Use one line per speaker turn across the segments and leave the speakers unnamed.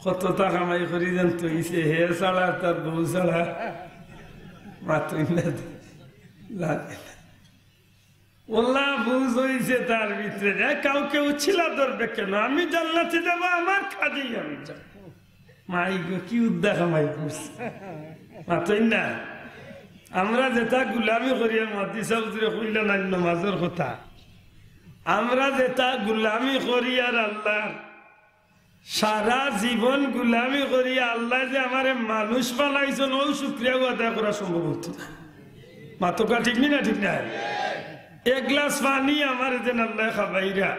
কত টাকা কামাই করি যেন তৈছে হে ছাড়া তার বউ ছাড়া মাত্র লাগে ওল্লা বুঝ হয়েছে তার ভিতরে কাউকে উচ্ছিলা ধরবে কেন আমি জান্নাতে যাবো আমার কাজেই আমি যাবো মাই গো কি উদ্যা কামাই করছে মাত্রই না আমরা যেটা গুলামি করি মহাদি সাহুরে কইলেন নামাজের কথা আমরা যেটা গুলামি করি আর আল্লাহ সারা জীবন গুলামি করি আল্লাহ যে আমার মানুষ বানাইছেন ও শুক্রিয়া আদায় করা সম্ভব হতো না মাতকা ঠিক না ঠিক না এক গ্লাস পানি আমার যেন আল্লাহ খাবাইরা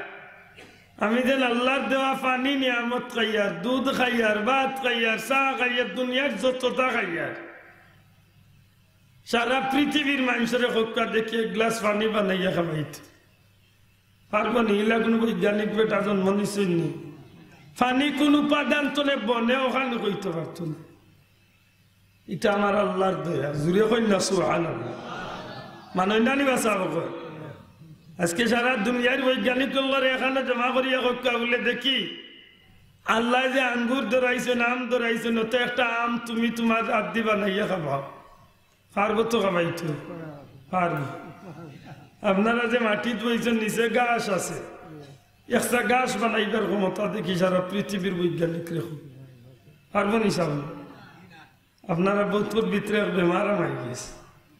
আমি যেন আল্লাহর দেওয়া পানি নিয়ামত খাইয়ার দুধ খাইয়ার ভাত খাইয়ার চা খাইয়ার দুনিয়ার যতটা খাইয়ার সারা পৃথিবীর মানুষের হক্কা দেখে এক গ্লাস পানি বানাইয়া খাবাইত পারবো নি এলা কোনো বৈজ্ঞানিক বেটা জন্ম নিশ্চয়ই পানি কোন উপাদান তোলে বনে ওখানে কইতে পারত না এটা আমার আল্লাহর দয়া জুড়ে কন্যা সুবহানাল্লাহ মানে নানি বাসা আজকে সারা দুনিয়ার বৈজ্ঞানিক এখানে জমা করিয়া হক্কা বলে দেখি আল্লাহ যে আঙ্গুর ধরাইছেন আম ধরাইছেন ওতে একটা আম তুমি তোমার আদি বানাইয়া খাবা পারবো তো খাবাইতো পারবো আপনারা যে মাটিত বইছেন নিচে গাছ আছে একটা গাছ বানাইবার ক্ষমতা দেখি সারা পৃথিবীর বৈজ্ঞানিক রেখো পারবো নি সামনে আপনারা বহুত ভিতরে বেমার মাই গেছে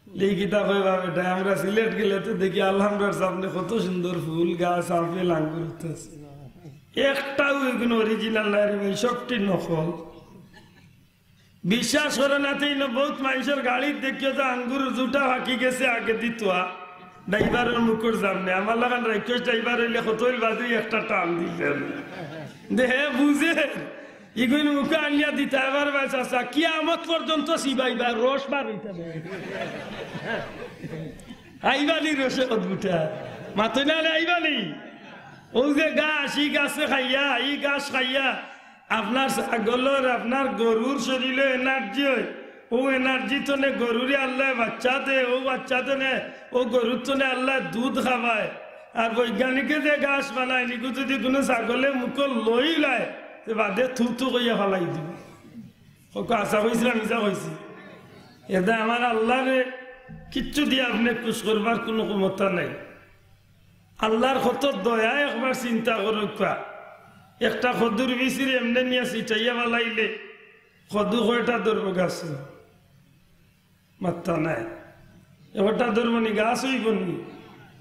এই গীতা কইবা বেটা আমরা সিলেট গেলে তো দেখি আলহামদুলিল্লাহ সামনে কত সুন্দর ফুল গাছ আপেল আঙ্গুর উঠতেছে একটাও এগুলো অরিজিনাল নাই ভাই সবটি নকল বিশ্বাস করে না তাই না বহুত মানুষের গাড়ির দেখিও তো আঙ্গুর জুটা হাঁকি গেছে আগে দিতোয়া ড্রাইভারের মুখের সামনে আমার লাগান রাইকেশ ড্রাইভার হইলে কতই বাজে একটা টান দিতেন দেহে বুঝে ইগুন মুখে আনিয়া দিতে এবার বাঁচা কি আমত পর্যন্ত সিবাইবা রস বার হইতে আইবানি রসে অদ্ভুতা মাথই না আইবানি ও যে গাছ ই গাছে খাইয়া ই গাছ খাইয়া আপনার ছাগলের আপনার গরুর শরীরে এনার্জি হয় ও এনার্জি তো নে গরুরে আল্লাহ বাচ্চা দে ও বাচ্চা তো নে ও গরুর তো নে আল্লাহ দুধ খাওয়ায় আর বৈজ্ঞানিকে যে গাছ বানায় নিকু যদি কোনো ছাগলে মুখ লই লায় বাদে থু থু কইয়া ফেলাই দিব ওকে আশা হয়েছিলাম মিশা হয়েছি এটা আমার আল্লাহরে কিচ্ছু দিয়ে আপনি খুশ করবার কোনো ক্ষমতা নাই আল্লাহর কত দয়া একবার চিন্তা করুকা একটা খদুর বিচির এমনি নিয়ে ছিটাইয়া ফেলাইলে খদু কয়টা ধরবো গাছ মাত্রা নাই এবারটা ধরবো নি গাছ হইব নি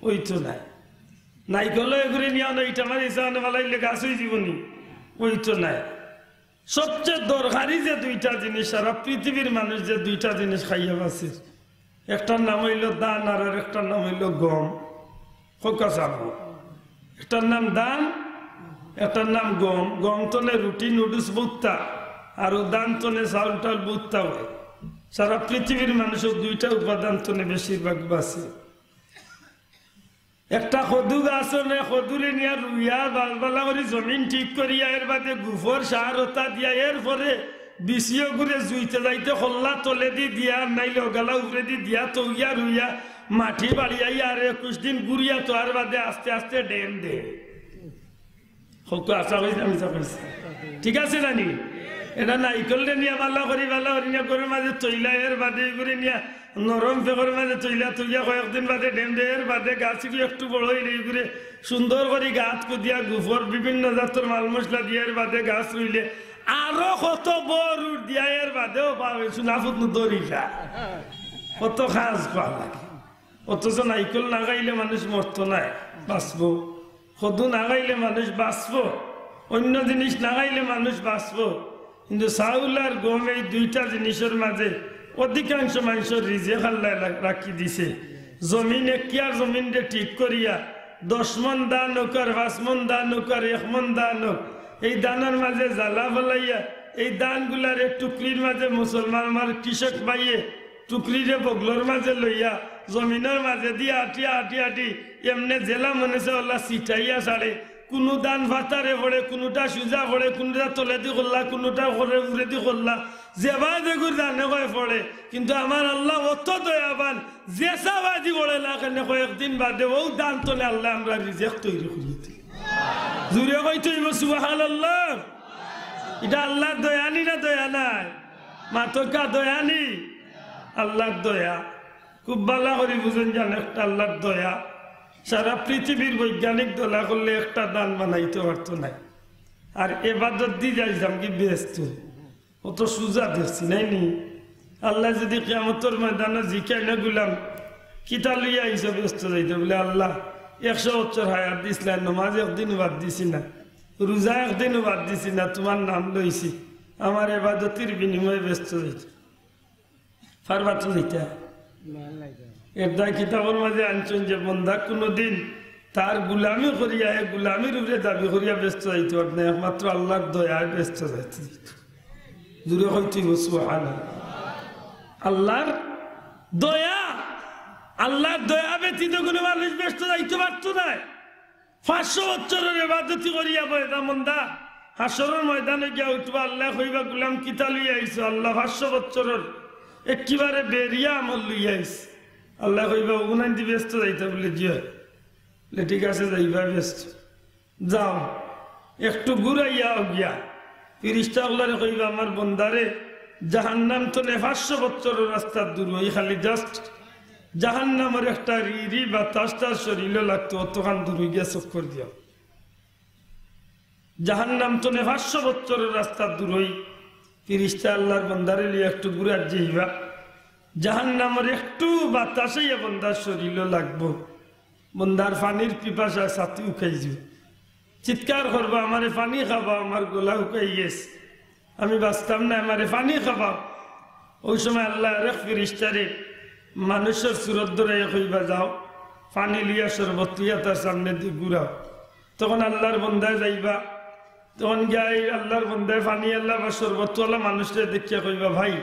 ওই তো নাই নাইকলে ঘুরে নিয়ে এইটা আমার ইচ্ছা ফেলাইলে গাছ হয়ে যাব নি ওই তো নাই সবচেয়ে দরকারি যে দুইটা জিনিস সারা পৃথিবীর মানুষ যে দুইটা জিনিস খাইয়া আছে একটার নাম হইল দান আর একটার নাম হইল গম খোকা চাব একটার নাম দান একটার নাম গম গম তনে রুটি নুডলস বুত্তা আর দান তনে চাউল টাউল বুত্তা হয় সারা পৃথিবীর মানুষের দুইটা উপাদান তনে বেশিরভাগ বাঁচে একটা খদু গাছ খদুরে নিয়ে রুইয়া বালবালা করে জমিন ঠিক করিয়া এর বাদে গুফর সারতা দিয়া এর পরে বিশিও ঘুরে জুইতে যাইতে হল্লা তলে দি দিয়া নাইলে গালা উপরে দি দিয়া তৈয়া রুইয়া মাটি বাড়িয়াইয়া আর 21 দিন ঘুরিয়া তো আর বাদে আস্তে আস্তে ডেম দে আশা হয়েছে আমি ঠিক আছে জানি এটা নাইকলে নিয়ে বালা করি নিয়ে করে মাঝে তৈলা এর বাদে করে নিয়ে নরম ফেকর মাঝে তৈলা তৈয়া কয়েকদিন বাদে ডেম দে এর বাদে গাছগুলি একটু বড় হইলে ঘুরে সুন্দর করে গাছ কুদিয়া গুফর বিভিন্ন জাতের মাল মশলা দিয়ে এর বাদে গাছ রইলে আরো কত বড় দিয়া এর বাদেও পাবে সুনাফুত দরিকা কত খাস খাওয়া লাগে অথচ নাইকল না গাইলে মানুষ মরত নাই বাঁচবো খদু না গাইলে মানুষ বাঁচবো অন্য জিনিস না গাইলে মানুষ বাঁচবো কিন্তু চাউল আর গম এই দুইটা জিনিসের মাঝে অধিকাংশ মানুষের রিজেক আল্লাহ রাখি দিছে জমিন একিয়ার জমিন দিয়ে ঠিক করিয়া 10 মন দান হোক আর 5 মন দান হোক আর 1 মন দান হোক এই দানের মাঝে জ্বালা ফেলাইয়া এই দানগুলার টুকরির মাঝে মুসলমান আমার কৃষক পাইয়ে টুকরিরে বগলোর মাঝে লইয়া জমিনের মাঝে দিয়ে আটি এমনি জেলা মনেছে ওলা সিটাইয়া ছাড়ে কোনো দান ভাতারে পড়ে কোনোটা সুজা পড়ে কোনোটা তলেদি করলা কোনোটা করে উড়েদি করলা যেবা যেগুর দানে কয়ে পড়ে কিন্তু আমার আল্লাহ অত দয়াবান যে সাবাদি করে না কেন কয়েকদিন বাদে ও দান তলে আল্লাহ আমরা রিজেক্ট তৈরি করি জুড়ে কইতে সুবহানাল্লাহ এটা আল্লাহর দয়ানি না দয়া নাই? মাতকা দয়ানি, আল্লাহর দয়া। খুব ভালো করে বুঝেন জান, একটা আল্লাহর দয়া। সারা পৃথিবীর বৈজ্ঞানিক দলা করলে একটা দান বানাইতে পারতো নাই। আর এবাদত দিয়ে যাইতাম কি ব্যস্ত, অত সুজা দেখছি নাই নি। আল্লাহ যদি কিয়ামতের ময়দানে জিকাই না গুলাম কিতা লইয়া আইসা ব্যস্ত যাইতে বলে, আল্লাহ 100 বছর হায়াত দিছিলেন, নমাজ একদিনও বাদ দিছি না, রোজা একদিনও বাদ দিছি না, তোমার নাম লইছি, আমার এবাদতির বিনিময়ে ব্যস্ত যাইতে পারবা তো যাইতে। এটা কিতাবের মাঝে আনছেন যে বন্দা কোনোদিন তার গুলামি করিয়া গুলামির উপরে দাবি করিয়া ব্যস্ত যাইতে পারত না, একমাত্র আল্লাহর দয়ায় ব্যস্ত যাইতে দিত। দূরে হইতে সুবহানাল্লাহ। আল্লাহর দয়া, আল্লাহর দয়া ব্যতীত কোনো মানুষ ব্যস্ত যাইতে পারত না। 500 বছরের ইবাদতি করিয়া বয়দা মন্দা হাসরের ময়দানে গিয়া উঠবা, আল্লাহ কইবা গুলাম কিতা লইয়া আইছো? আল্লাহ 500 বছরের একেবারে বেরিয়া আমল লইয়া আইছে। আল্লাহ কইবা ওগুনান দি ব্যস্ত যাইতে বলে, জিয়া বলে ঠিক আছে যাইবা, ব্যস্ত যাও, একটু ঘুরাইয়া গিয়া ফিরিস্তা আল্লাহরে কইবা আমার বন্দারে জাহান্নাম তো 500 বছরের রাস্তা দূর, ওই খালি জাস্ট জাহান্নামের একটা রিরি বা তাস্তার শরীরে লাগতো, অতখান দূর গিয়া চক্কর দিয়া। জাহান্নাম তো 500 বছরের রাস্তা দূর, হই ফিরিস্তা আল্লাহর বন্দারে লিয়ে একটু ঘুরার যাইবা, জাহান্নামের একটু বাতাসে বন্দার শরীরে লাগবো, বন্দার পানির পিপাসা ছাতি উকাই যাব, চিৎকার করবো আমারে পানি খাবা, আমার গলা উকাই গেছে, আমি বাঁচতাম না, আমারে পানি খাবা। ওই সময় আল্লাহ আরেক ফিরিস্তারে মানুষের সুরত ধরে কইবা যাও, পানি লিয়া শরবত লিয়া তার সামনে দিয়ে ঘুরাও। তখন আল্লাহর বন্দায় যাইবা, তখন গাই আল্লাহর বন্দায় পানি আল্লাহ বা শরবতওয়ালা মানুষরা দেখিয়া কইবা ভাই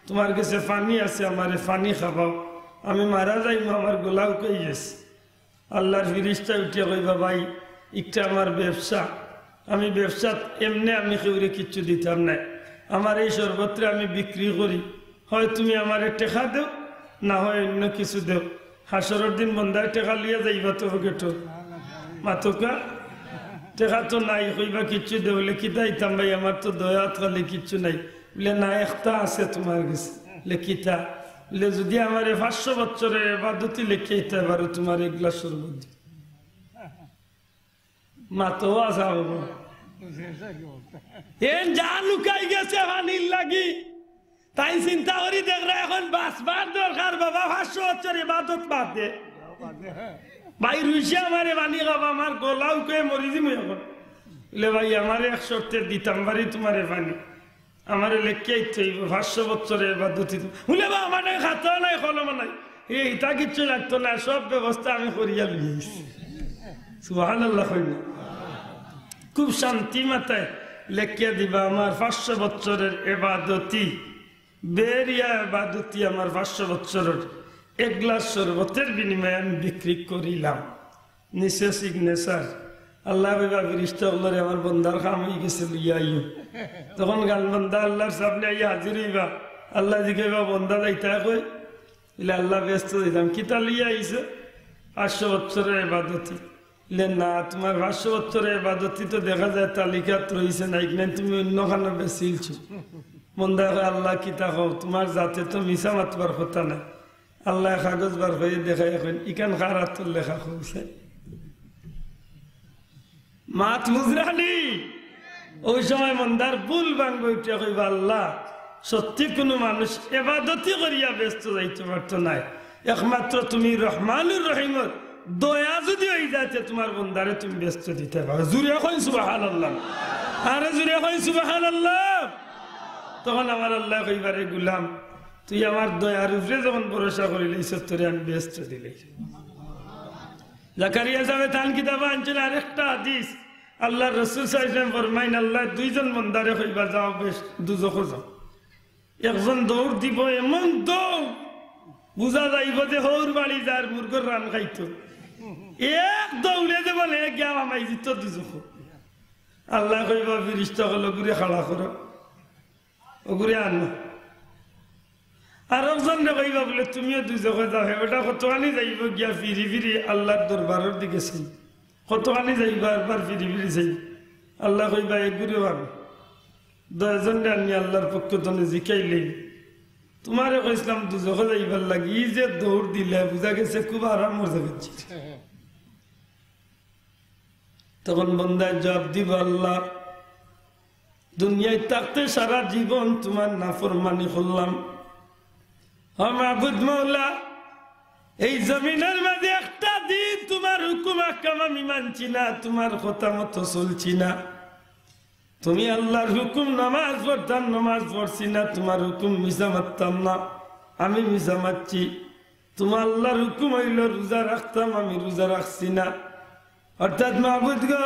তোমার কাছে পানি আছে, আমারে পানি খাবাও, আমি মারা যাইব, আমার গলা উকাই গেছে। আল্লাহর ফিরিস্তা উঠিয়া কইবা ভাই একটা আমার ব্যবসা, আমি ব্যবসা এমনি আমি কেউরে কিচ্ছু দিতাম না, আমার এই শরবতরে আমি বিক্রি করি, হয় তুমি আমারে টেকা দেও, না হয় অন্য কিছু দেও। হাসরের দিন বন্দায় টেকা লিয়া যাইবা তো গেটো মাতকা টেকা তো নাই, কইবা কিচ্ছু দেও, বলে কি দাইতাম ভাই আমার তো দয়া খালি কিচ্ছু নাই, বলে না একটা আছে তোমার কাছে, লেখিতা বলে যদি আমার 500 বছরের ইবাদতি লেখাইতে পারো তোমার এক গ্লাস শরবত মাতো আসা হবো। যা লুকাই গেছে পানির লাগি, তাই চিন্তা করি দেখলে এখন বাঁচবার দরকার বাবা, 500 বছর ইবাদত বাদ দে ভাই, রুইসে আমারে পানি খাবা, আমার গলাও কে মরি দিম এখন, বলে ভাই আমারে 1 শর্তে দিতাম বাড়ি তোমারে পানি, আমারে লেখিয়াই থইব 500 বছরের ইবাদতি, বলে বা আমার খাতা নাই কলম নাই, এইটা কিচ্ছু লাগতো না, সব ব্যবস্থা আমি করিয়া লইছি। সুবহানাল্লাহ। খুব শান্তি মাথায় লেখিয়া দিবা আমার 500 বছরের ইবাদতি, বেরিয়া ইবাদতি আমার 500 বছরের, 1 গ্লাস শরবতের বিনিময়ে আমি বিক্রি করিলাম, নিচে সিগনেচার। আল্লাহ বাবা ফিরিস্তা আল্লাহরে আমার বন্দার কাম হয়ে গেছে লইয়া আইও, তখন গান বন্দা আল্লাহর সামনে আইয়া হাজির হইবা, আল্লাহ জিজ্ঞাসা বন্দা যাইতা কই, বলে আল্লাহ ব্যস্ত দিতাম, কিতা লইয়া আইছে? 500 বছরের ইবাদতি। না তোমার 500 বছরের ইবাদতি তো দেখা যায় তালিকাত রয়েছে নাই, কিনা তুমি অন্য খানে বেশিলছো। বন্দা আল্লাহ কিতা কও, তোমার যাতে তো মিশা মাতবার কথা না, আল্লাহ কাগজ বার হয়ে দেখাই এখন ইকান খারাপ লেখা হয়েছে মাত মুজরানি। ওই সময় মন্দার বুল ভাঙব উঠিয়া কইবা আল্লাহ সত্যি কোনো মানুষ ইবাদতি করিয়া ব্যস্ত যাইতে পারত নাই, একমাত্র তুমি রহমানুর রহিমর দয়া যদি হয়ে যাচ্ছে তোমার বন্দারে তুমি ব্যস্ত দিতে পারো। জুড়ে কইন সুবহানাল্লাহ, আরে জুড়ে কইন সুবহানাল্লাহ। তখন আমার আল্লাহ কইবারে গুলাম তুই আমার দয়ার উপরে যখন ভরসা করিলি সত্যরে আমি ব্যস্ত দিলে। জাকারিয়া সাহেব তান কিতাবে আনছিল আরেকটা হাদিস, আল্লাহ রাসূল সাল্লাল্লাহু আলাইহি ওয়াসাল্লাম ফরমাইন আল্লাহ 2 জন বন্দারে কইবা যাও বেশ দুজখে যাও, একজন দৌড় দিব এমন দৌড় বুঝা যাইব যে হৌর বাড়ি যার মুরগর রান খাইতো, এক দৌড়ে যে বলে গিয়া আমাই দিত দুজখে। আল্লাহ কইবা ফিরিস্তা হলো ঘুরে খাড়া করো, ও ঘুরে আনো। আর একজন কইবা বলে তুমিও দুজখে যাও, ওটা কতখানি যাইব গিয়া ফিরি ফিরি আল্লাহর দরবারের দিকে চাই, কতখানি যাইবা একবার ফিরি ফিরি চাই। আল্লাহ কইবা এক ঘুরে আনো, 10 জন আমি আল্লাহর পক্ষ থেকে জিকাইলি তোমারে কইছিলাম দুজখে যাইবার লাগি যে দৌড় দিলে বুঝা গেছে খুব আরাম মজা করছি তখন বান্দায় জবাব দিব আল্লাহ দুনিয়ায় থাকতে সারা জীবন তোমার নাফরমানি করলাম ও মাবুদ মাওলা এই জমিনের মাঝে একটা দিন তোমার হুকুম আহকাম আমি মানছি না তোমার কথা মতো চলছি না তুমি আল্লাহর হুকুম নামাজ পড়তাম নামাজ পড়ছি না তোমার হুকুম মিশা মারতাম না আমি মিশা মারছি তোমার আল্লাহর হুকুম হইল রোজা রাখতাম আমি রোজা রাখছি না অর্থাৎ মাবুদ গো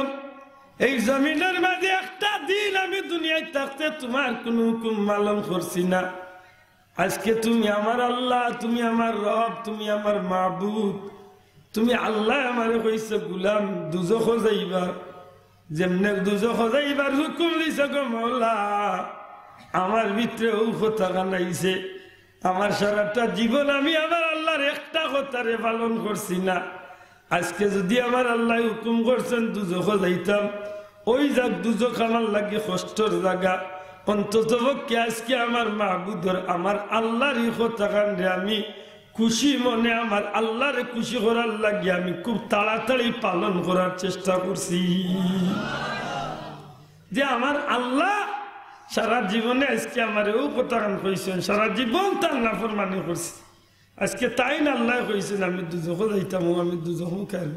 এই জমিনের মাঝে একটা দিন আমি দুনিয়ায় থাকতে তোমার কোন হুকুম পালন করছি না আজকে তুমি আমার আল্লাহ তুমি আমার রব তুমি আমার মাবুদ তুমি আল্লাহ আমারে কইছো গোলাম দুজখ যাইবার যেমনে দুজখ যাইবার হুকুম দিছো গো মাওলা আমার ভিতরে ও কথা কানাইছে আমার সারাটা জীবন আমি আমার আল্লাহর একটা কথারে পালন করছি না আজকে যদি আমার আল্লাহ হুকুম করছেন দুজখ যাইতাম ওই যাক দুজখ আমার লাগে কষ্টর জায়গা অন্তত পক্ষে আজকে আমার মাহবুদর আমার আল্লাহর কথা কাণ্ডে আমি খুশি মনে আমার আল্লাহর খুশি করার লাগে আমি খুব তাড়াতাড়ি পালন করার চেষ্টা করছি যে আমার আল্লাহ সারা জীবনে আজকে আমার ও কথা কান কইছেন সারা জীবন তার নাফরমানি করছি আজকে তাই না আল্লাহ কইছেন আমি দুজখ যাইতাম আমি দুজখ খাইব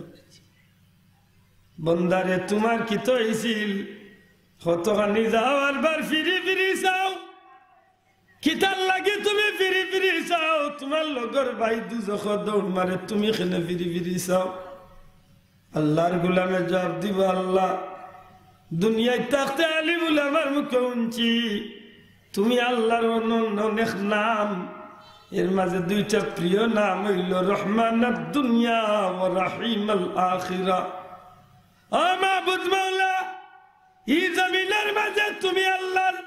বন্দারে তোমার কি তো হয়েছিল কতখানি যাও আরবার ফিরি ফিরি চাও কিতার লাগে তুমি ফিরি ফিরি চাও তোমার লগর ভাই দুজখ দৌড় মারে তুমি এখানে ফিরি ফিরি চাও আল্লাহর গোলামে জবাব দিব আল্লাহ দুনিয়ায় থাকতে আলী বলে আমার মুখে শুনছি তুমি আল্লাহর অনেক নাম এর মাঝে দুইটা প্রিয় নাম হইল রহমানাত দুনিয়া ওয়া রাহিমাল আখিরা ও মাবুদ মাওলা এই জমিনের মাঝে তুমি আল্লাহর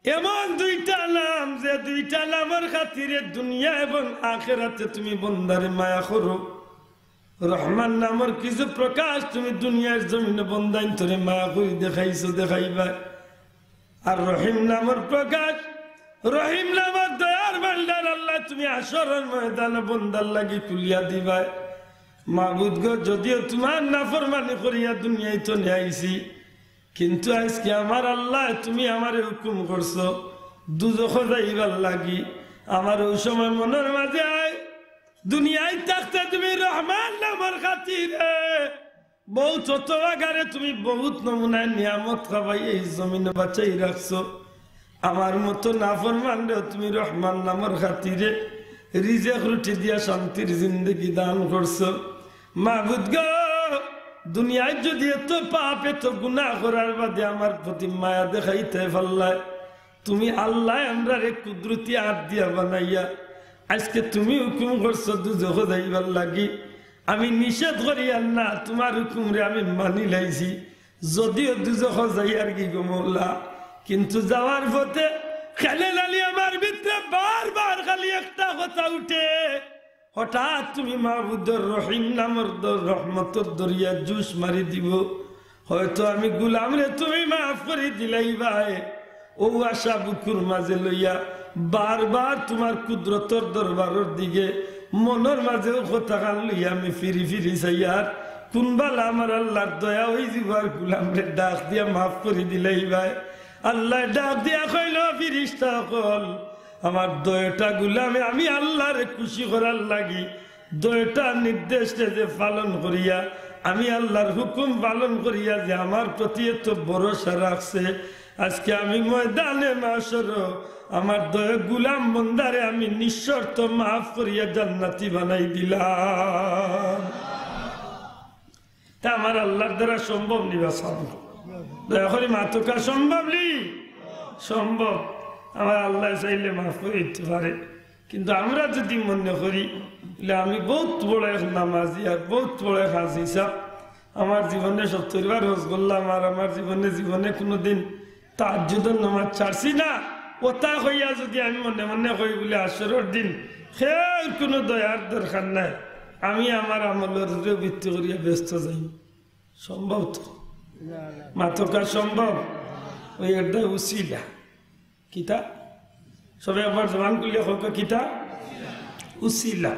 এমন দুইটা নাম যে দুইটা নামের খাতিরে দুনিয়া এবং আখিরাতে তুমি বন্দারে মায়া করো রহমান নামের কিছু প্রকাশ তুমি দুনিয়ার জমিনে বন্দাইন তোরে মায়া করে দেখাইছো দেখাইবা আর রহিম নামের প্রকাশ রহিম নামের দয়ার ভান্ডার আল্লাহ তুমি আসরের ময়দানে বন্দার লাগি খুলিয়া দিবা মাবুদ গো যদিও তোমার নাফরমানি করিয়া দুনিয়ায় তো নিয়ে আইছি কিন্তু আজকে আমার আল্লাহ তুমি আমার হুকুম করছো দুজখ যাইবার লাগি আমার ওই সময় মনের মাঝে আয় দুনিয়ায় থাকতে তুমি রহমান নামের খাতিরে বহুত অতবাগারে তুমি বহুত নমুনায় নিয়ামত খাবাই এই জমিনে বাঁচাই রাখছো আমার মতো নাফরমান রে তুমি রহমান নামের খাতিরে রিজেক রুটি দিয়া শান্তির জিন্দগি দান করছো মাবুদ গো দুনিয়ায় যদি এত পাপ এত গুনাহ করার বাদে আমার প্রতি মায়া দেখাইতে পারলায় তুমি আল্লাহ আমরা রে কুদরতি হাত দিয়া বানাইয়া আজকে তুমি হুকুম করছো দুজখ যাইবার লাগি আমি নিষেধ করি আর না তোমার হুকুম রে আমি মানি লাইছি যদিও দুজখ যাই আর কি গো মৌলা কিন্তু যাওয়ার পথে খেলে লালি আমার ভিতরে বারবার খালি একটা কথা উঠে হঠাৎ তুমি মাহবুদর রহিম নামের রহমতর দরিয়া জুস মারি দিব হয়তো আমি গুলাম রে তুমি মাফ করে দিলাই ভাই ও আশা বুকুর মাঝে লইয়া বারবার তোমার কুদরতর দরবারের দিকে মনের মাঝেও কথা কান লইয়া আমি ফিরি ফিরি চাই আর কোনবাল আমার আল্লাহর দয়া হয়ে যাবার গুলাম রে ডাক দিয়া মাফ করে দিলাই ভাই আল্লাহ ডাক দিয়া কইল ফিরিস্তা কল আমার দয়টা গুলামে আমি আল্লাহরে খুশি করার লাগি দয়টা নির্দেশ যে পালন করিয়া আমি আল্লাহর হুকুম পালন করিয়া যে আমার প্রতি এত ভরসা রাখছে আজকে আমি ময়দানে মাশর আমার দয় গুলাম বন্দারে আমি নিঃশর্ত মাফ করিয়া জান্নাতি বানাই দিলাম তা আমার আল্লাহর দ্বারা সম্ভব নিবা সম্ভব দয়া করে মাতকা সম্ভব নি সম্ভব আমার আল্লাহ চাইলে মাফ করে দিতে পারে কিন্তু আমরা যদি মনে করি আমি বহুত বড় এক নামাজি আর বহুত বড় এক হাজি সাহ আমার জীবনে 70 বার হজ করলাম আর আমার জীবনে কোনোদিন তাহাজ্জুদের নামাজ ছাড়ছি না ওটা হইয়া যদি আমি মনে মনে কই বলে আসরের দিন সে কোনো দয়ার দরকার নাই আমি আমার আমলের ভিত্তি করিয়া ব্যস্ত যাই সম্ভব তো মাতকা সম্ভব ওই একটা উসিলা কিতা সবাই আবার জবান করলে হোক কিতা উসিলা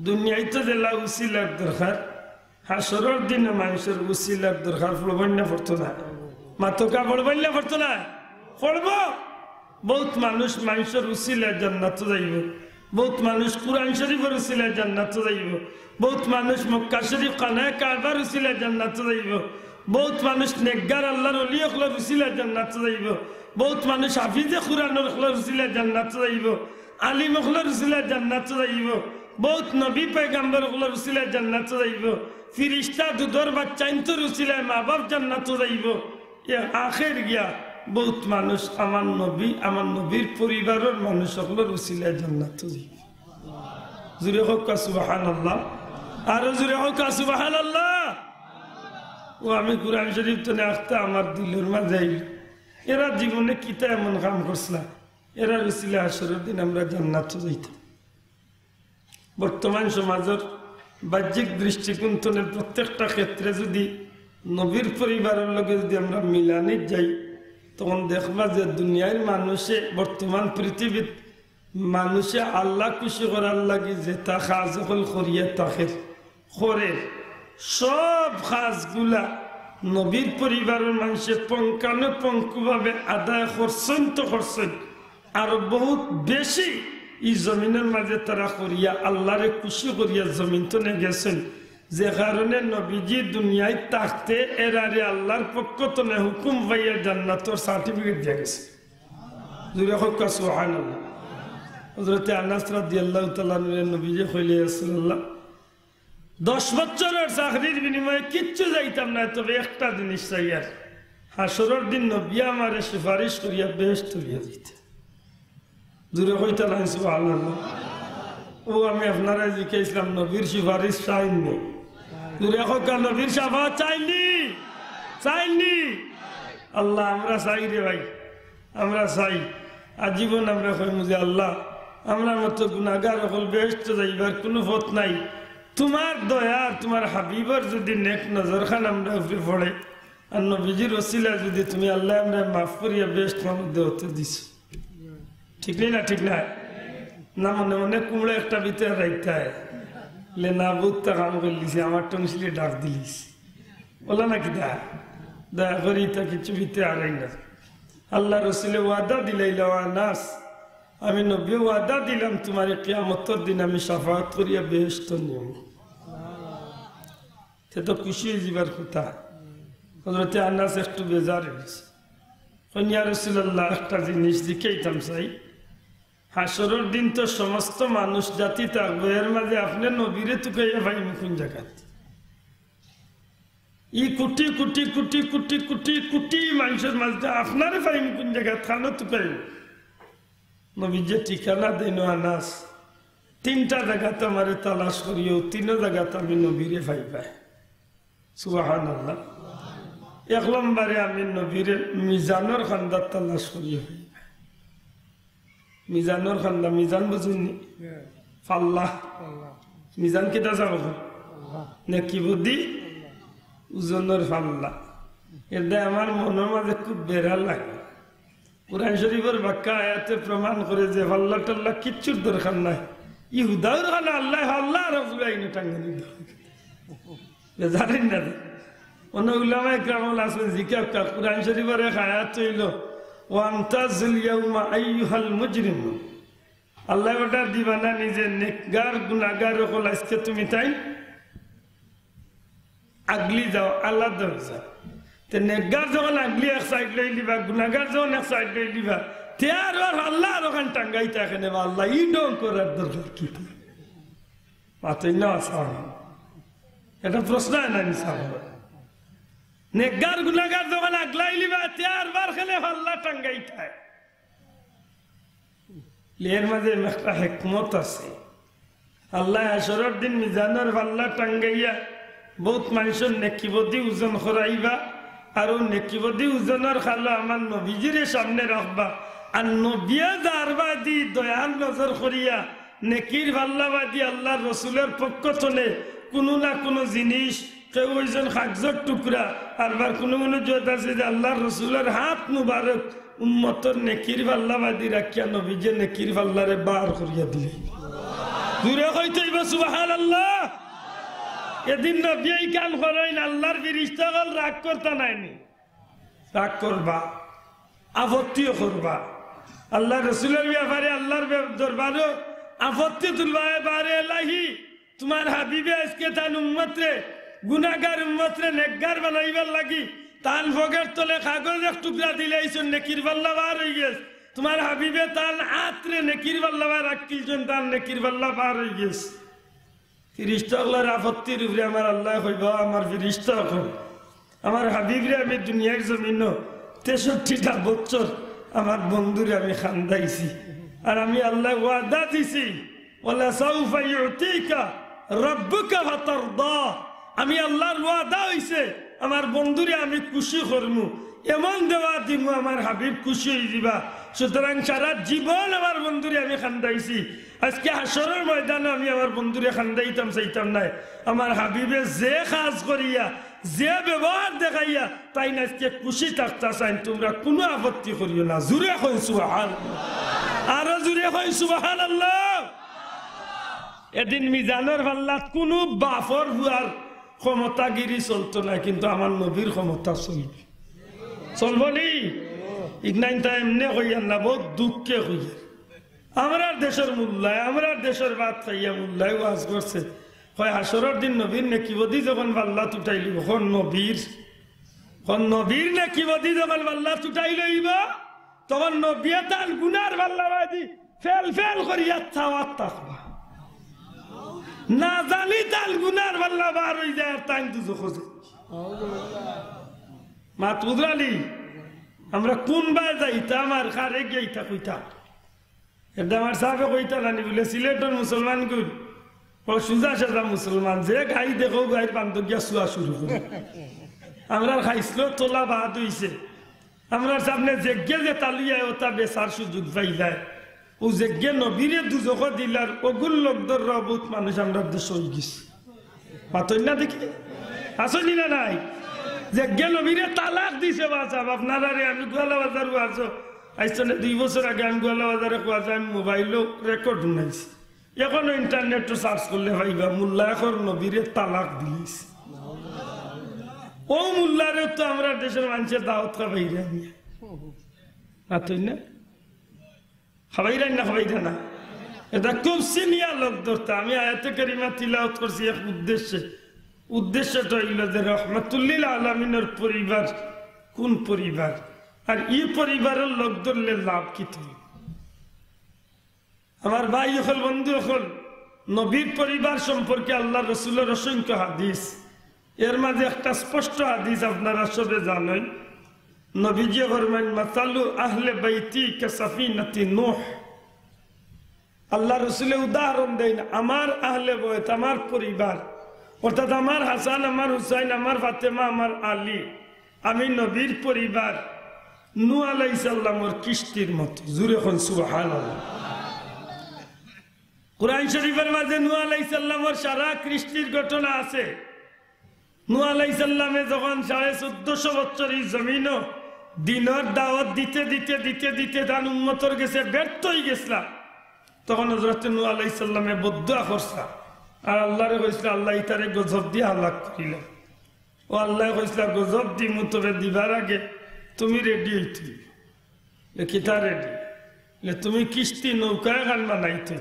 দুনিয়ায় তো জেলা উসিলার দরকার হাসরের দিনে মানুষের উসিলার দরকার পড়বেন না পড়তো না মাতকা পড়বেন না পড়তো না পড়ব বহুত মানুষ মানুষের উসিলায় জান্নাত যাইব বহুত মানুষ কুরআন শরীফের উসিলায় জান্নাত যাইব বহুত মানুষ মক্কা শরীফ কানায় কাবার উসিলায় জান্নাত যাইব বহুত মানুষ নেকগার আল্লাহর ওলি হকলের উসিলায় জান্নাত যাইব বহুত মানুষ হাফিজে কুরআনের হকলের উসিলায় জান্নাত যাইব আলিম হকলের উসিলায় জান্নাত যাইব বহুত নবী পয়গম্বর হকলের উসিলায় জান্নাত যাইব ফিরিস্তা দুধর বাচ্চা ইন্তর উসিলায় মা বাপ জান্নাত যাইব এ আখের গিয়া বহুত মানুষ আমার নবীর পরিবারের মানুষ সকলের উসিলায় জান্নাত যাইব জুরে হোক সুবহানাল্লাহ আর জুরে হোক সুবহানাল্লাহ ও আমি কুরআন শরীফ তো আখতা আমার দিলের মাঝে এরা জীবনে কিতা এমন কাম করছিলাম এরা উসিলা হাসরের দিন আমরা জান্নাত যাইতাম বর্তমান সমাজের বাহ্যিক দৃষ্টিকোণ থেকে প্রত্যেকটা ক্ষেত্রে যদি নবীর পরিবারের লগে যদি আমরা মিলানিত যাই তখন দেখবা যে দুনিয়ার মানুষে বর্তমান পৃথিবীর মানুষে আল্লাহ খুশি করার লাগে যে তা কাজ হল করিয়া তাকের করে সব কাজগুলা নবীর পরিবারের মানুষে পঙ্কানুপঙ্কুভাবে আদায় করছেন তো করছেন আর বহুত বেশি এই জমিনের মাঝে তারা করিয়া আল্লাহরে খুশি করিয়া জমিন তো নে গেছেন যে কারণে নবীজি দুনিয়ায় থাকতে এরারে আল্লাহর পক্ষ তো নে হুকুম পাইয়া জান্নাতের সার্টিফিকেট দিয়ে গেছে জুড়ে হোক সুবহানাল্লাহ হযরত আনাস রাদিয়াল্লাহু তাআলা নবীজি কইলে রাসূলুল্লাহ 10 বছরের চাকরির বিনিময়ে কিচ্ছু যাইতাম না তবে একটা জিনিস চাই আর হাসরের দিন নবী আমারে সুপারিশ করিয়া বেহেশত তুলিয়া দিতে জুড়ে কইতা না সুবহানাল্লাহ ও আমি আপনারা জিজ্ঞাসলাম নবীর সুপারিশ চাইনি জুড়ে কইতা নবীর শাফাআত চাইনি আল্লাহ আমরা চাই রে ভাই আমরা চাই আজীবন আমরা কইমু যে আল্লাহ আমরা মতো গুনাহগার হল বেহেশত যাইবার কোনো পথ নাই তোমার দয়া তোমার হাবিবর যদি নেক নজর খান আমরা উপরে পড়ে আর নবীজির ওসিলা যদি তুমি আল্লাহ আমরা মাফ করিয়া বেহেশত মধ্যে হতে দিস ঠিক নেই না ঠিক না না মনে মনে কুমড়ে একটা ভিতরে রাখতে হয় লে না বুঝতে কাম করলিস আমার টনসিলে ডাক দিলিস বলো নাকি দয়া করি তা কিছু ভিতরে আড়াই না আল্লাহ রসুলে ওয়াদা দিলাইলা নাস আমি নবী ওয়াদা দিলাম তোমার কিয়ামতের দিন আমি শাফাআত করিয়া বেহেশত নিয়ম সে তো খুশি হয়ে যাবার কথা হযরত আনাস একটু বেজার হয়েছে ইয়া রাসূলুল্লাহ একটা জিনিস জিজ্ঞাইতাম চাই হাসরের দিন তো সমস্ত মানুষ জাতি থাকবে এর মাঝে আপনি নবীরে তুকাইয়া ভাই কোন জায়গা ই কোটি কোটি কোটি কোটি কোটি কোটি মানুষের মাঝে আপনারে ভাই কোন জায়গা খানো তুকাই নবী যে ঠিকানা দেন আনাস 3টা জায়গাতে আমারে তালাশ করিও 3 জায়গাতে আমি নবীরে ভাই পাই সুবহানাল্লাহ 1 নম্বরে আমি নবীরে মিজানের খান্দার তালাশ করিও মিজানোর খান্দা মিজান বুঝুননি ফাল্লাহ মিজান কেটা যাব নাকি বুদ্ধি ওজনের ফাল্লা এটা আমার মনের মাঝে খুব বেড়া লাগে কুরআন শরীফের ব্যাখ্যা আয়াতে প্রমাণ করে যে ফাল্লা টাল্লা কিচ্ছুর দরকার নাই ইহুদার খানা আল্লাহ আল্লাহ রাসূল আইনে টাঙ্গানি বেজারেন না অন্য উলামায়ে কেরাম আছেন জিকির কুরআন শরীফের এক আয়াত হইল ওয়ামতাজুল ইয়াউমা আইয়ুহাল মুজরিমুন আল্লাহ অর্ডার দিবানা নিজে নেকগার গুনাহগার হল আজকে তুমি তাই আগলি যাও আলাদা হয়ে যাও তে নেকগার যখন আগলি এক সাইড লই লিবা গুনাহগার যখন এক সাইড লই লিবা তে আর আল্লাহ ওখান টাঙ্গাই থাকে না আল্লাহ ই ডং করার দরকার কি মাথায় না আসা এটা প্রশ্ন না নিসাব নেকগার গুনাহগার যখন আগলাই লিবা তেয়ার বার খেলে আল্লাহ টাঙ্গাইতায় লের মাঝে একটা হিকমত আছে আল্লাহ হাসরের দিন মিজানের আল্লাহ টাঙ্গাইয়া বহুত মানুষের নেকিবদি ওজন করাইবা আর নেকিবদি ওজনের খালা আমার নবীজিরে সামনে রাখবা আর নবিয়া দারবাদি দয়াল নজর করিয়া নেকির ভাল্লাবাদি আল্লাহর রসুলের পক্ষ তলে কোনো না কোনো জিনিস কেউ হয়েছেন খাগজর টুকরা আর বার কোনো কোনো জোত আছে যে আল্লাহর রসুলের হাত মুবারক উম্মতর নেকির পাল্লাবাদী রাখিয়া নবী যে নেকির পাল্লারে বার করিয়া দিলে দূরে হইতেইব সুবহানাল্লাহ। এদিন নবী এই কাম করেন আল্লাহর ফেরেশতা গল রাগ করতা নাইনি, রাগ করবা আপত্তিও করবা আল্লাহ রসুলের ব্যাপারে আল্লাহর দরবারও আপত্তি তুলবা। এবারে এলাহি তোমার হাবিবে আজকে তার উম্মতরে গুনাহগার উম্মতরে নেকগার বানাইবার লাগি তান ভোগের তলে কাগজ এক টুকরা দিলে এইসব নেকির পাল্লা বার হয়ে গেছে। তোমার হাবিবে তান আত্রে নেকির পাল্লা বার রাখিলছেন, তার নেকির পাল্লা বার হয়ে গেছে। ফিরিস্তা আল্লাহর আপত্তির উপরে আমার আল্লাহ কইব আমার ফিরিস্তা কই আমার হাবিবরে আমি দুনিয়ার জমিন 63টা বছর আমার বন্ধুরে আমি খান্দাইছি আর আমি আল্লাহ ওয়াদা দিছি ওয়ালা সাউফা ইউতিকা রাব্বুকা ফাতারদা। আমি আল্লাহর ওয়াদা হইছে আমার বন্ধুরে আমি খুশি করমু, এমন দেওয়া দিমু আমার হাবিব খুশি হয়ে দিবা। সুতরাং সারা জীবন আমার বন্ধুরে আমি খান্দাইছি, আজকে হাসরের ময়দানে আমি আমার বন্ধুরে খান্দাইতাম চাইতাম নাই। আমার হাবিবে যে কাজ করিয়া যে ব্যবহার দেখাইয়া তাই না আজকে খুশি থাকতে চাই, তোমরা কোনো আপত্তি করিও না। জুড়ে কই সুবহানাল্লাহ, আরো জুড়ে কই সুবহানাল্লাহ। এদিন মিজানের পাল্লাত কোনো বাফর হুয়ার ক্ষমতাগিরি চলতো না, কিন্তু আমার নবীর ক্ষমতা চলবে, চলব নি ইগনাইনটা এমনি হইয়া না, বহুত দুঃখে হইয়া আমরা দেশের মূল্যায় আমরা দেশের বাদ খাইয়া মূল্যায় ওয়াজ করছে হয় হাসরের দিন নবীর নেকি বদি যখন পাল্লা তুটাই লইব নবীর নেকি বদি যখন পাল্লা তুটাই লইব তখন নবী তার গুনার পাল্লা বাদি ফেল ফেল করিয়া চাওয়াত থাকবা না জানি তাল গুনার পাল্লা বার হয়ে যায় আর টাইম দুজো খোঁজে মাত বুঝলালি আমরা কোন বার যাইতাম আর কারে গেইতা কইতাম। এটা আমার সাহেবে কইতা নানি বলে সিলেটের মুসলমান গুল ও সুজা সাজা মুসলমান যে গাই দেখো গাইর বান্ধ গিয়া শুয়া শুরু করে আমরা খাইছিল তোলা বাদ হইছে আমরা সামনে যজ্ঞে যে তালিয়ায় ওটা বেচার সুযোগ পাইলায় ও যজ্ঞে নবীরে দুজক দিলার ওগুল লোকদের রবুত মানুষ আমরা দেশ হয়ে গেছি পাতই না দেখি আসনি না নাই যজ্ঞে নবীরে তালাক দিছে বাজাব আপনারা রে আমি গোয়ালা বাজার আছো আইসনে 2 বছর আগে আমি গোয়ালা বাজারে কোয়া আমি মোবাইলও রেকর্ড শুনাইছি এখনো ইন্টারনেটও সার্চ করলে ভাইবা মোল্লা এখন নবীরে তালাক দিলিস ও মোল্লারে তো আমরা দেশের মানুষের দাওয়াত খাবাইরা নিয়ে পাতই না খাবাইরাই না খাবাইরা না এটা খুব সিনিয়র লোক ধরতে আমি আয়াতে কারিমা তিলাওয়াত করছি এক উদ্দেশ্যটা হইল যে রহমাতুল্লিল আলামিনের পরিবার কোন পরিবার আর এই পরিবারের লোক ধরলে লাভ কি থাকে। আমার ভাই হল বন্ধু হল নবীর পরিবার সম্পর্কে আল্লাহ রসুলের অসংখ্য হাদিস, এর মাঝে একটা স্পষ্ট হাদিস আপনারা সবে জানেন। নবীজি ফরমান মাসালু আহলে বাইতি কাসাফিনাতি নূহ। আল্লাহ রসুলের উদাহরণ দেন আমার আহলে বাইত আমার পরিবার অর্থাৎ আমার হাসান আমার হুসাইন আমার ফাতেমা আমার আলী আমি নবীর পরিবার নূহ আলাইহিস সালামের কিস্তির মতো। জুরে কোন সুবহানাল্লাহ। কুরআন শরীফের মাঝে নূহ আলাইহিস সালামের সারা কৃষ্টির ঘটনা আছে। নূহ আলাইহিস সালামে যখন 1450 বছর এই জমিন দিনের দাওয়াত দিতে দিতে দিতে দিতে তার উম্মতর গেছে ব্যর্থ হয়ে গেছিল, তখন হযরত নূহ আলাইহিস সালামে বদদুয়া করছে আর আল্লাহরে কইছিল আল্লাহ ইতারে গজব দিয়ে হালাক করিল। ও আল্লাহ কইছিল গজব দিমু তবে দিবার আগে তুমি রেডি হইতে কিতা রেডি তুমি কিস্তি নৌকায় গান বানাইতে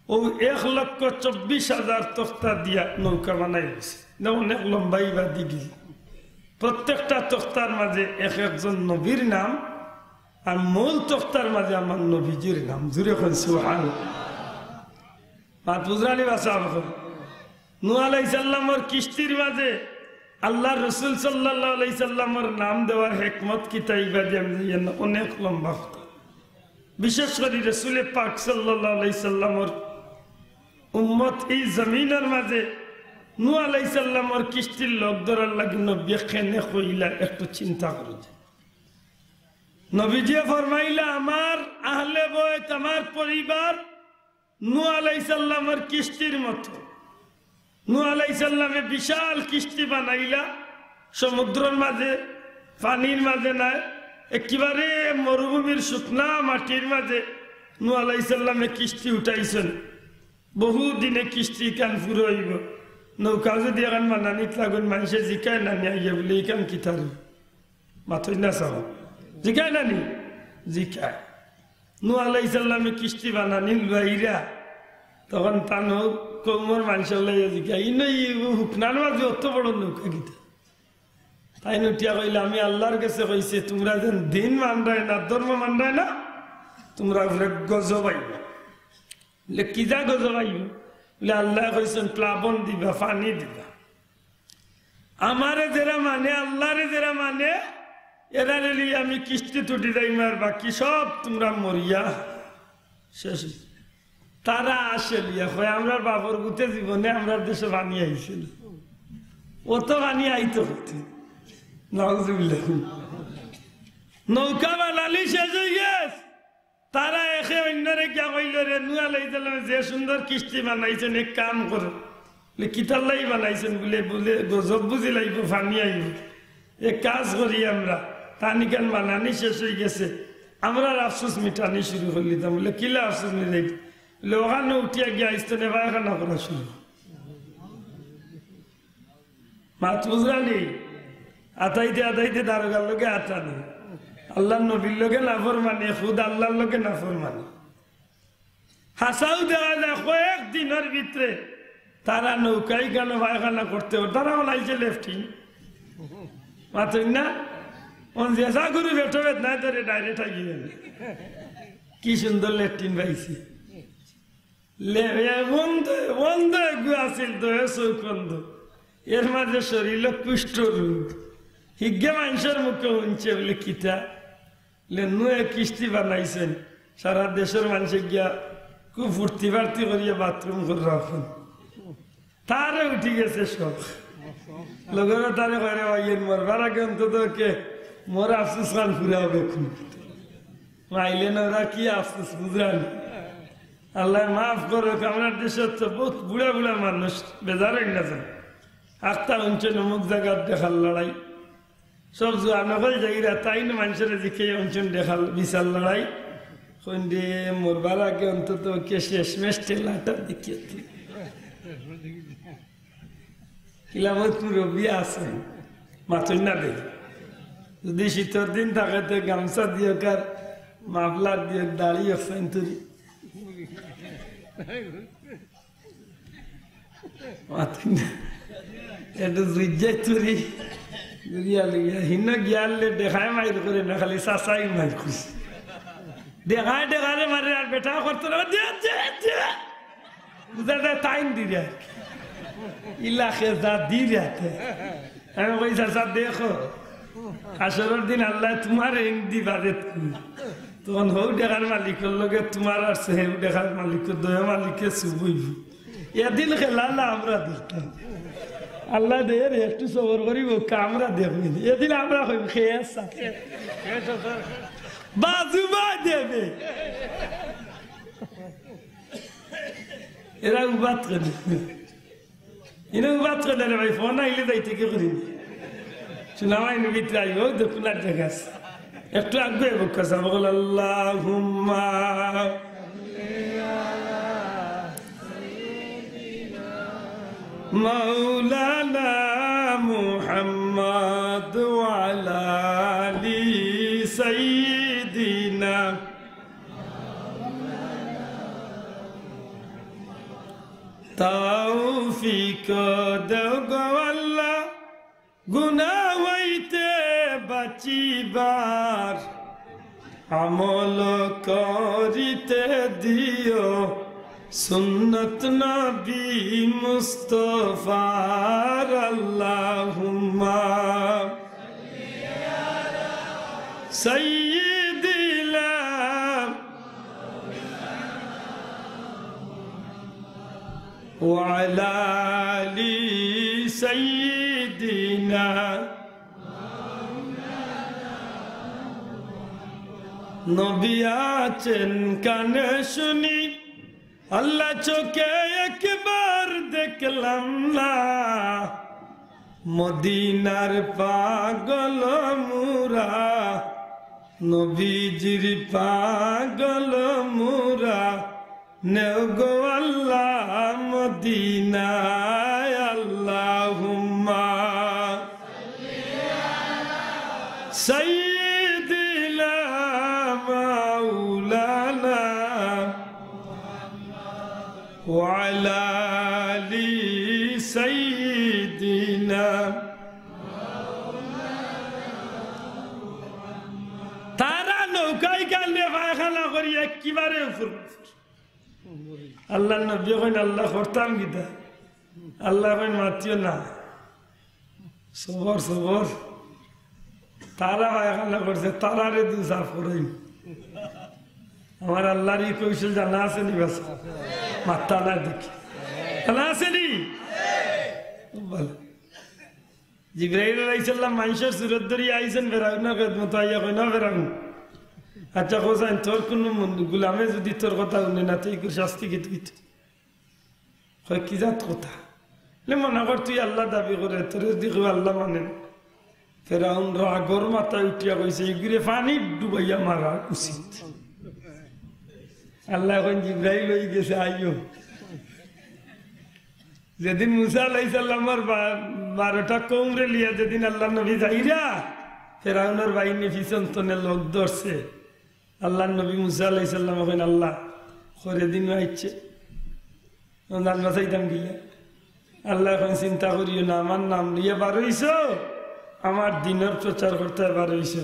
ও 1,24,000 তক্তা দিয়া নৌকা বানাই গেছে, অনেক লম্বাই বা দিঘি। প্রত্যেকটা তক্তার মাঝে এক একজন নবীর নাম আর মূল তক্তার মাঝে আমার নবীজির নাম। জুড়ে কোন সুবহানাল্লাহ। মাত বুঝরানি বাসা নূহ আলাইহিস সালামের কিস্তির মাঝে আল্লাহ রসুল সাল্লাল্লাহু আলাইহি সাল্লামের নাম দেওয়ার হিকমত কি তাই অনেক লম্বা। বিশেষ করে রসুল পাক সাল্লাল্লাহু আলাইহি সাল্লামের উম্মত এই জমিনের মাঝে নূহ আলাইহিস সালামের কিস্তির লোক ধরার লাগে নবী কেনে কইলা একটু চিন্তা করে। নবীজি ফরমাইলা আমার আহলে বাইত আমার পরিবার নূহ আলাইহিস সালামের কিস্তির মতো। নূহ আলাইহিস সালামে বিশাল কিস্তি বানাইলা সমুদ্রের মাঝে পানির মাঝে নাই একেবারে মরুভূমির শুকনা মাটির মাঝে নূহ আলাইহিস সালামে কিস্তি উঠাইছেন বহু দিনে কিস্তি কান পুরো হইব নৌকা যদি এখন মানানিত লাগুন মানুষে জিকায় নানি আইয়া বলে এখান কি তার মাথই না চাও জিকায় নানি জিকায় নূহ আলাইহিস সালামে কিস্তি বানানি লইরা তখন তান কৌমর মানুষের লাইয়া জিকায় ইনই হুকনার মাঝে অত বড় নৌকা গীতা তাই নটিয়া কইলে আমি আল্লাহর কাছে কইছে তোমরা যেন দিন মানরায় না ধর্ম মানরায় না তোমরা গজব আইব বলে কি যা গজব আইব বলে আল্লাহ কইছেন প্লাবন দিবা পানি দিবা আমারে যারা মানে আল্লাহরে যারা মানে এরা রেলি আমি কিস্তি তুটি যাই মার বাকি সব তোমরা মরিয়া শেষ তারা আসে লিয়া হয় আমরা বাবর গুতে জীবনে আমরা দেশে পানি আইছিল অত পানি আইতো হতে নৌকা বানালি শেষ হয়ে গেছে তারা এসে অন্যরে গিয়া কইল রে নূহ আলাইহিস সালাম যে সুন্দর কিস্তি বানাইছেন এক কাম করে কিতাল্লাই বানাইছেন বলে বলে গজব বুঝি লাগবে পানি আইব এক কাজ করি আমরা তানিকান বানানি শেষ হয়ে গেছে আমরা আফসোস মিটানি শুরু করে দিতাম বলে কিলা আফসোস মিটাই বলে ওখানে উঠিয়া গিয়া স্থানে পায়খানা করা শুরু মাত বুঝলানি আতাইতে দারোগার লোকে আতানি আল্লাহ নবীর লোকে নাফর মানে খুদ আল্লাহর লোকে নাফর মানে হাসাও দেখা যায় কয়েকদিনের ভিতরে তারা নৌকায় গানো পায়খানা করতে তারা বানাইছে লেফটিন মাতই না জেসা গুরু ভেটো ভেট নাই তোরে ডাইরেক্ট আগিয়ে কি সুন্দর লেফটিন পাইছি বন্ধ গু আছিল তো চৌকন্ধ এর মাঝে শরীর কুষ্ঠ রোগ হিজ্ঞা মানুষের মুখে শুনছে বলে কিতা নুয়ে কিস্তি বানাইছেন সারা দেশের মানুষে গিয়া খুব ফুর্তি ফার্তি করিয়া বাথরুম করে রাখুন তারে উঠি গেছে সব লগর তারে করে ভাইয়ের মরবার আগে অন্তত কে মোর আফসোস খান ফুরা হবে খুব মাইলে না ওরা কি আফসোস বুঝলেন আল্লাহ মাফ করো আমার দেশের তো বহুত বুড়া বুড়া মানুষ বেজার না যায় আখতা অঞ্চল অমুক জায়গার দেখার লড়াই সব নকল জায়গা তাই না মানুষের দিকে অঞ্চল দেখাল বিশাল লড়াই সন্ধে মরবার আগে অন্তত কে শেষমেশ টেলাটা দেখিয়ে কিলামত মুরব্বী আছে মাথুর না দেখি যদি শীতের দিন থাকে তো গামছা দিয়ে কার মাফলার দিয়ে দাঁড়িয়ে সেঞ্চুরি মাথুর না একটু জুইজাই তুরি গুড়িয়া লইয়া হিন্ন গিয়ালে দেখায় মাইর করে না খালি চাচাই মাইর খুশি দেখায় দেখারে মারে আর বেটা করতো না বুঝাতে টাইম দি যায় ইলাকে যা দি যাতে আমি কই চাচা দেখো আসরের দিন আল্লাহ তোমার এং দি বাজে তখন হৌ দেখার মালিকের লগে তোমার আর সেহেউ দেখার মালিকের দয়া মালিকে চুবইব এদিন খেলাল্লা আমরা দেখতাম আল্লাহ দে একটু সবর করিব আমরা দেখবি এদিন আমরা হইব খেয়ে বাজুবা দেবে এরা উবাদ করে এনে উবাদ করে রে ভাই ফোন আইলে যাইতে কি করি শোনামাই নবীতে আইব দেখুন আর জায়গা একটু আগে বকা বল আল্লাহুম্মা مولانا محمد وعلى آل سيدنا توفيق دو আল্লাহ গুনাহ হইতে বাঁচিবার আমল করিতে দিও সুন্নত নবী মুস্তাফার আল্লাহুম্মা সাইয়্যিদিনা ওয়া আলা আলি সাইয়্যিদিনা নবী আছেন কানে শুনি আল্লাহ চোখে একবার দেখলাম না মদিনার পাগল মুরা নবীজির পাগল মুরা নেও গো আল্লাহ মদিনায় আল্লাহুম্মা সাইয়্যিদিনা মাওলানা ওয়া আলা আলি সাইয়্যিদিনা তারা নৌকায় গেলে পায়খানা করি একেবারে উপর আল্লাহ নবী কইন আল্লাহ করতাম গীতা আল্লাহ কইন মাতিও না সবর সবর তারা পায়খানা করছে তারারে দু সাফ করেন আমার আল্লাহর এই কৌশল জানা আছে নি বাস মাত্তা না দেখি জানা আছে নি বল জিবরাইল আলাইহিস সালাম মানুষের সুরত ধরি আইছেন ফেরাউনের খেদমত আইয়া কইনা ফেরাউন আচ্ছা কোসাইন তোর কোন গুলামে যদি তোর কথা শুনে না তুই শাস্তি কি তুই হয় কি জাত কথা মনে কর তুই আল্লাহ দাবি করে তোর দিকে আল্লাহ মানেন ফেরাউন রাগর মাথায় উঠিয়া কইছে এগুলো পানি ডুবাইয়া মারা উচিত আল্লাহ এখন জিবরাইল হয়ে গেছে আইও যেদিন মুসা আলাইহিস সালামের 12টা কওমরে লিয়া যেদিন আল্লাহ নবী যাইরা ফেরাউনের বাহিনী পিছন তনে লোক ধরছে আল্লাহ নবী মুসা আলাইহিস সালাম কইন আল্লাহ করে দিন আইছে নাম বাঁচাইতাম গিয়া আল্লাহ এখন চিন্তা করিও না আমার নাম নিয়ে বার হইছ আমার দিনের প্রচার করতে বার হইছ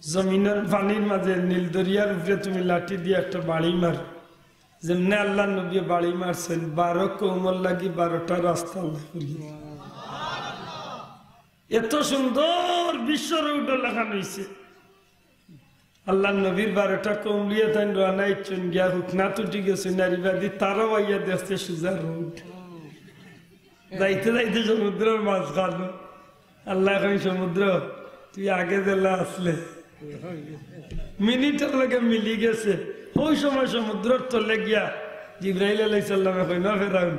জমিনের পানির মাঝে নীল দরিয়ার উপরে তুমি লাঠি দিয়ে একটা বাড়ি মার যেমনি আল্লাহ নবী বাড়ি মারছেন 12 কওমর লাগি 12টা রাস্তা আল্লাহ করিয়ে এত সুন্দর বিশ্ব রৌড লেখানো হয়েছে আল্লাহ নবীর 12টা কওম লিয়ে তাই রানা ইচ্ছুন গিয়া হুকনা তুটি গেছে নারীবাদী তারাও আইয়া দেখছে সুজা রোড যাইতে যাইতে সমুদ্রের মাছ খালো আল্লাহ এখন সমুদ্র তুই আগে দিলা আসলে মিনিটের লগে মিলি গেছে ওই সময় সমুদ্রের তলে গিয়া জিবরাইল আলাইহিস সালামে কই না ফেরাউন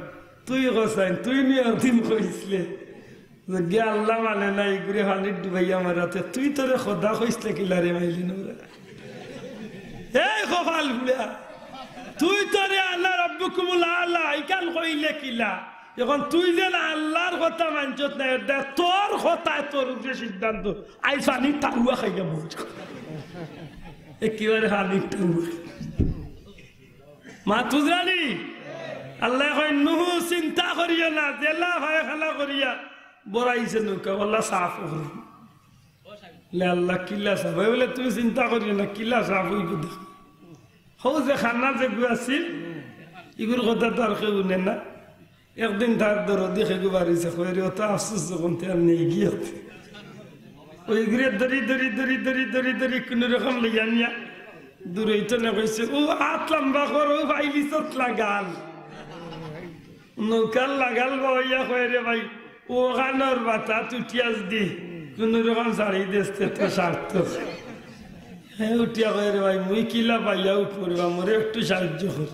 তুই কসাইন তুই নিয়ে দিন কইছলে গিয়া আল্লাহ মানে না এগুলি হানির ডুবাইয়া মারাতে তুই তোরে খোদা কইছলে কিলারে মাইলি নোরা এই কপাল বুড়া তুই তোরে আল্লাহ রাব্বুকুমুল আলা ইকান কইলে কিলা এখন তুই যেন আল্লাহর কথা মানছত না তোর কথা তোর উপরে সিদ্ধান্ত আই পানি টাকুয়া খাইয়া বল একেবারে হানি টাকুয়া মা তুজানি আল্লাহ কয় নুহু চিন্তা করিয়া না জেলা ভাই খানা করিয়া বড়াইছে নৌকা আল্লাহ সাফ করি আল্লাহ কিল্লা সাফ বলে তুমি চিন্তা করিও না কিল্লা সাফ হইব দেখ হও যে খানা যে গুয়াছিল এগুলোর কথা তো আর কেউ নেন না একদিন তার ধরো দেখে গো বাড়িছে কইরে অত আফসোস যখন তার নেই গিয়ে ওই ঘুরে ধরি ধরি ধরি ধরি ধরি ধরি কোনো রকম লইয়া নিয়া দূরে তো না কইছে ও হাত লম্বা করো ভাইলি সত লাগাল নৌকার লাগাল ভাইয়া কইরে ভাই ও গানোর বাতা তুটিয়াস দি কোনো রকম শাড়ি দেশতে তো স্বার্থ হ্যাঁ উঠিয়া কইরে ভাই মুই কিলা পাইয়া উঠবো মোরে একটু সাহায্য কর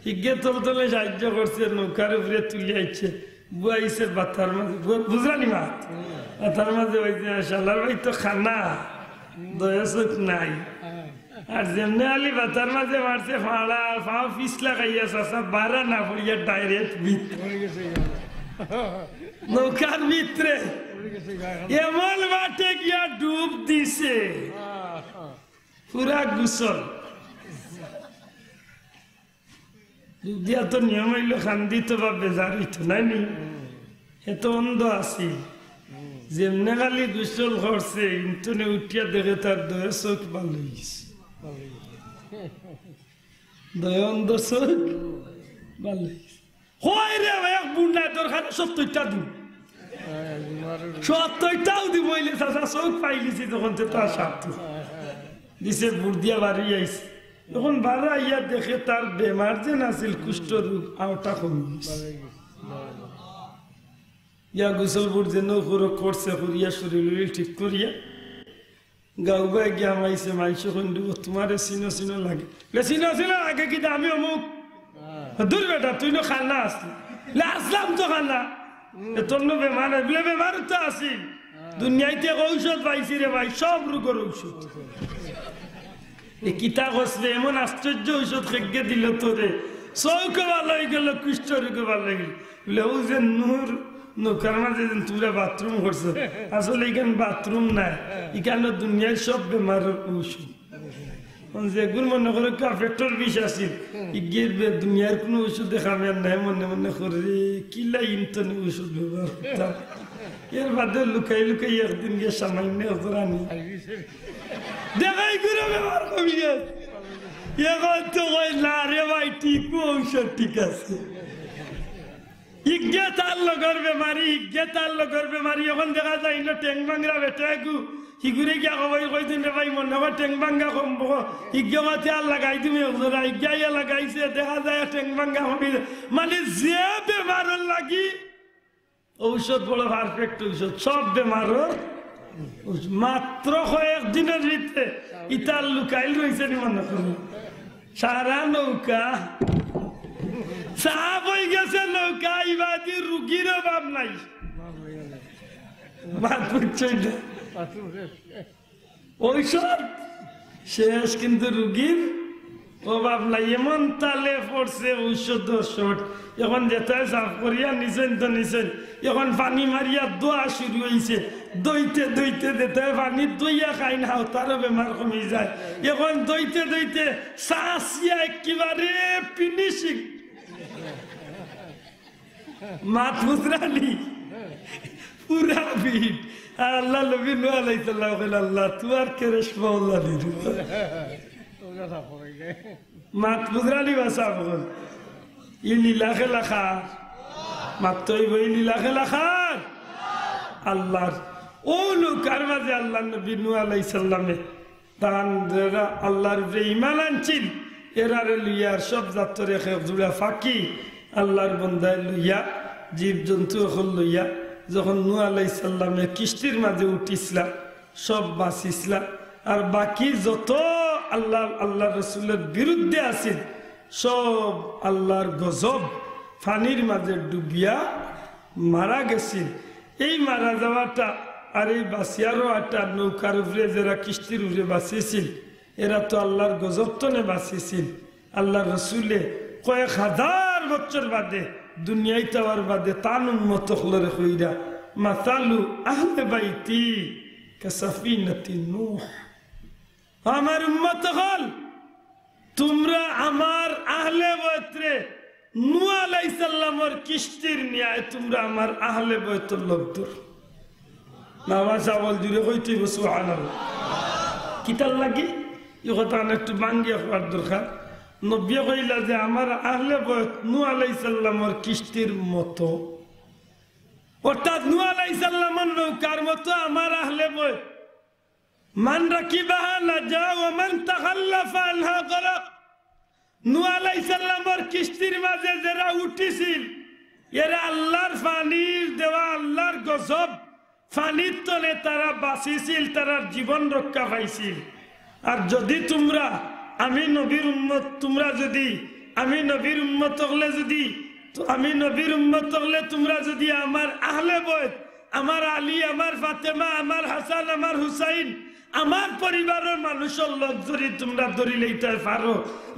হিগে তোর তলে সাহায্য করছে নৌকার উপরে তুলিয়াইছে বুয়াইছে বাতার মাঝে বুঝলানি মা বাতার মাঝে ওইছে শালার ভাই তো খানা দয়া চোখ নাই আর যেমনি আলি বাতার মাঝে মারছে ফাড়া ফাও পিছলা খাইয়া চাষা বারা না পড়িয়া ডাইরেক্ট ভিত নৌকার ভিতরে এমন বাটে গিয়া ডুব দিছে পুরা গুসল দিয়া তো নিয়ম হইল খান্দিত বা বেজার হইত নাই নি এত অন্ধ আছি যেমনে খালি গুসল করছে ইন্টনে উঠিয়া দেখে তার দয়া চোখ ভালো হয়েছে দয়া অন্ধ চোখ ভালো হয়েছে হয় রে এক বুন্ডা দরকার 70টা দিন 70টাও দিব হইলে চাচা চোখ পাইলিছি তখন তো তার স্বার্থ দিছে বুড় দিয়া বাড়ি আইছে তখন বারা ইয়া দেখে তার বেমার যে নাছিল কুষ্ঠ রোগ আওটা কমে ইয়া গোসলপুর যে নৌকর করছে করিয়া শরীর ঠিক করিয়া গাও গায়ে গিয়া মাইছে মাইছে খন্ডু তোমার চিনো চিনো লাগে চিনো চিনো আগে কিন্তু আমি অমুক দূর বেটা তুই না খানা আসলি আসলাম তো খানা তোর নো বেমার বলে বেমার তো আসি দুনিয়াইতে ঔষধ পাইছি রে ভাই সব রোগের ঔষধ এই কিতা কসবে এমন আশ্চর্য ঔষধ খেগে দিল তোরে চৌকে ভালো হয়ে গেল কুষ্ঠ রোগে ভালো হয়ে গেল বলে ও যে নূর নৌকার মাঝে তোমরা বাথরুম করছো আসলে এখানে বাথরুম নাই এখানে দুনিয়ার সব বেমারের ঔষধ যেগুলো মনে করে কার্পেটর বিষ আসিল ইগের দুনিয়ার কোনো ওষুধ দেখাবে নাই মনে মনে করে কিলা ইনতনে ওষুধ ব্যবহার করতাম এর বাদে লুকাই লুকাই একদিন গিয়ে সামান্য আনি দেখাই করে ব্যবহার কমি গেছে এখন তো কই না রে ভাই ঠিক ঔষধ ঠিক আছে ইজ্ঞে তার লগর বেমারি এখন দেখা যায় না টেং বাংরা বেটে হিগুরে গিয়া কবাই কইতেন রে ভাই মনে হয় টেং ভাঙ্গা কমব ইজ্ঞে মাতে আর লাগাই তুমি ইজ্ঞাইয়া লাগাইছে দেখা যায় টেং ভাঙ্গা কমি মানে যে বেমারের লাগি ঔষধ বড় পারফেক্ট ঔষধ সব বেমারের মাত্র কয়েকদিনের ভিতরে ইতার লুকাইল রয়েছে নি মনে করুন সারা নৌকা সাপ হয়ে গেছে নৌকা ইবাদি রুগীর অভাব নাই ঔষধ শেষ কিন্তু রুগীর অভাব নাই এমন তালে পড়ছে ঔষধ শর্ট এখন যেটাই সাফ করিয়া নিছেন তো নিছেন এখন পানি মারিয়া দোয়া শুরু হয়েছে দইতে দইতে যেতে পানি দইয়া খাই না তারও বেমার কমে যায় এখন দইতে দইতে সাঁসিয়া একেবারে ফিনিশিং মাত মুসরানি পুরা ভিড় আর আল্লাহ নবী নূহ আলাইহিস সালাম বলেন আল্লাহ তুই আর কেরেশমা আল্লাহ দিল মাত মুসরানি ভাষা বল ই লীলা খেলা খার মাত্রই বই লীলা খেলা খার আল্লাহর ও লোকের মাঝে আল্লাহ নবী নূহ আলাইহিস সালামে তান আল্লাহর উপরে ঈমান আনছিল এরারে লইয়া সব জাতরে জুড়া ফাঁকি আল্লাহর বন্দায় লইয়া জীব জন্তু এখন লইয়া যখন নূহ আলাইহিস সালামে কিস্তির মাঝে উঠিসলা সব বাঁচিসলা আর বাকি যত আল্লাহ রসুলের বিরুদ্ধে আছিল সব আল্লাহর গজব ফানির মাঝে ডুবিয়া মারা গেছিল এই মারা যাওয়াটা আর এই বাঁচিয়ারও একটা নৌকার উপরে যারা কিস্তির উপরে বাঁচিয়েছিল এরা তো আল্লাহর গজব তো নে বাঁচিয়েছিল আল্লাহ রসুলে কয়েক হাজার বছর বাদে দুনিয়ায় যাওয়ার বাদে তান উম্মত হলরে কইরা মাসালু আহলে বাইতি কাসাফিনাতি নূহ আমার উম্মত হল তোমরা আমার আহলে বাইতরে নূহ আলাইহিস সালামের কিস্তির ন্যায় তোমরা আমার আহলে বাইতের লোকদের নামাজ আমল জুড়ে কইতে সুবহানাল্লাহ কিতাল লাগি এই কথা একটু বাঙ্গিয়া হওয়ার দরকার নবী কইলা যে আমার আহলে বাইত নূহ আলাইহিস সালামের কিস্তির মতো অর্থাৎ নূহ আলাইহিস সালামের নৌকার মতো আমার আহলে বাইত মান রাকিবাহা নাজা ওয়া মান তাখাল্লাফা আনহা গরাক নূহ আলাইহিস সালামের কিস্তির মাঝে যারা উঠিছিল এরা আল্লাহর পানির দেওয়া আল্লাহর গজব পানির তলে তারা বাঁচিছিল তারা জীবন রক্ষা পাইছিল আর যদি তোমরা আমি নবীর উম্মত তোমরা যদি আমি নবীর উম্মত হলে যদি আমি নবীর উম্মত হলে তোমরা যদি আমার আহলে বাইত আমার আলী আমার ফাতেমা আমার হাসান আমার হুসাইন আমার পরিবারের মানুষের লোক যদি তোমরা ধরি লইতে পারো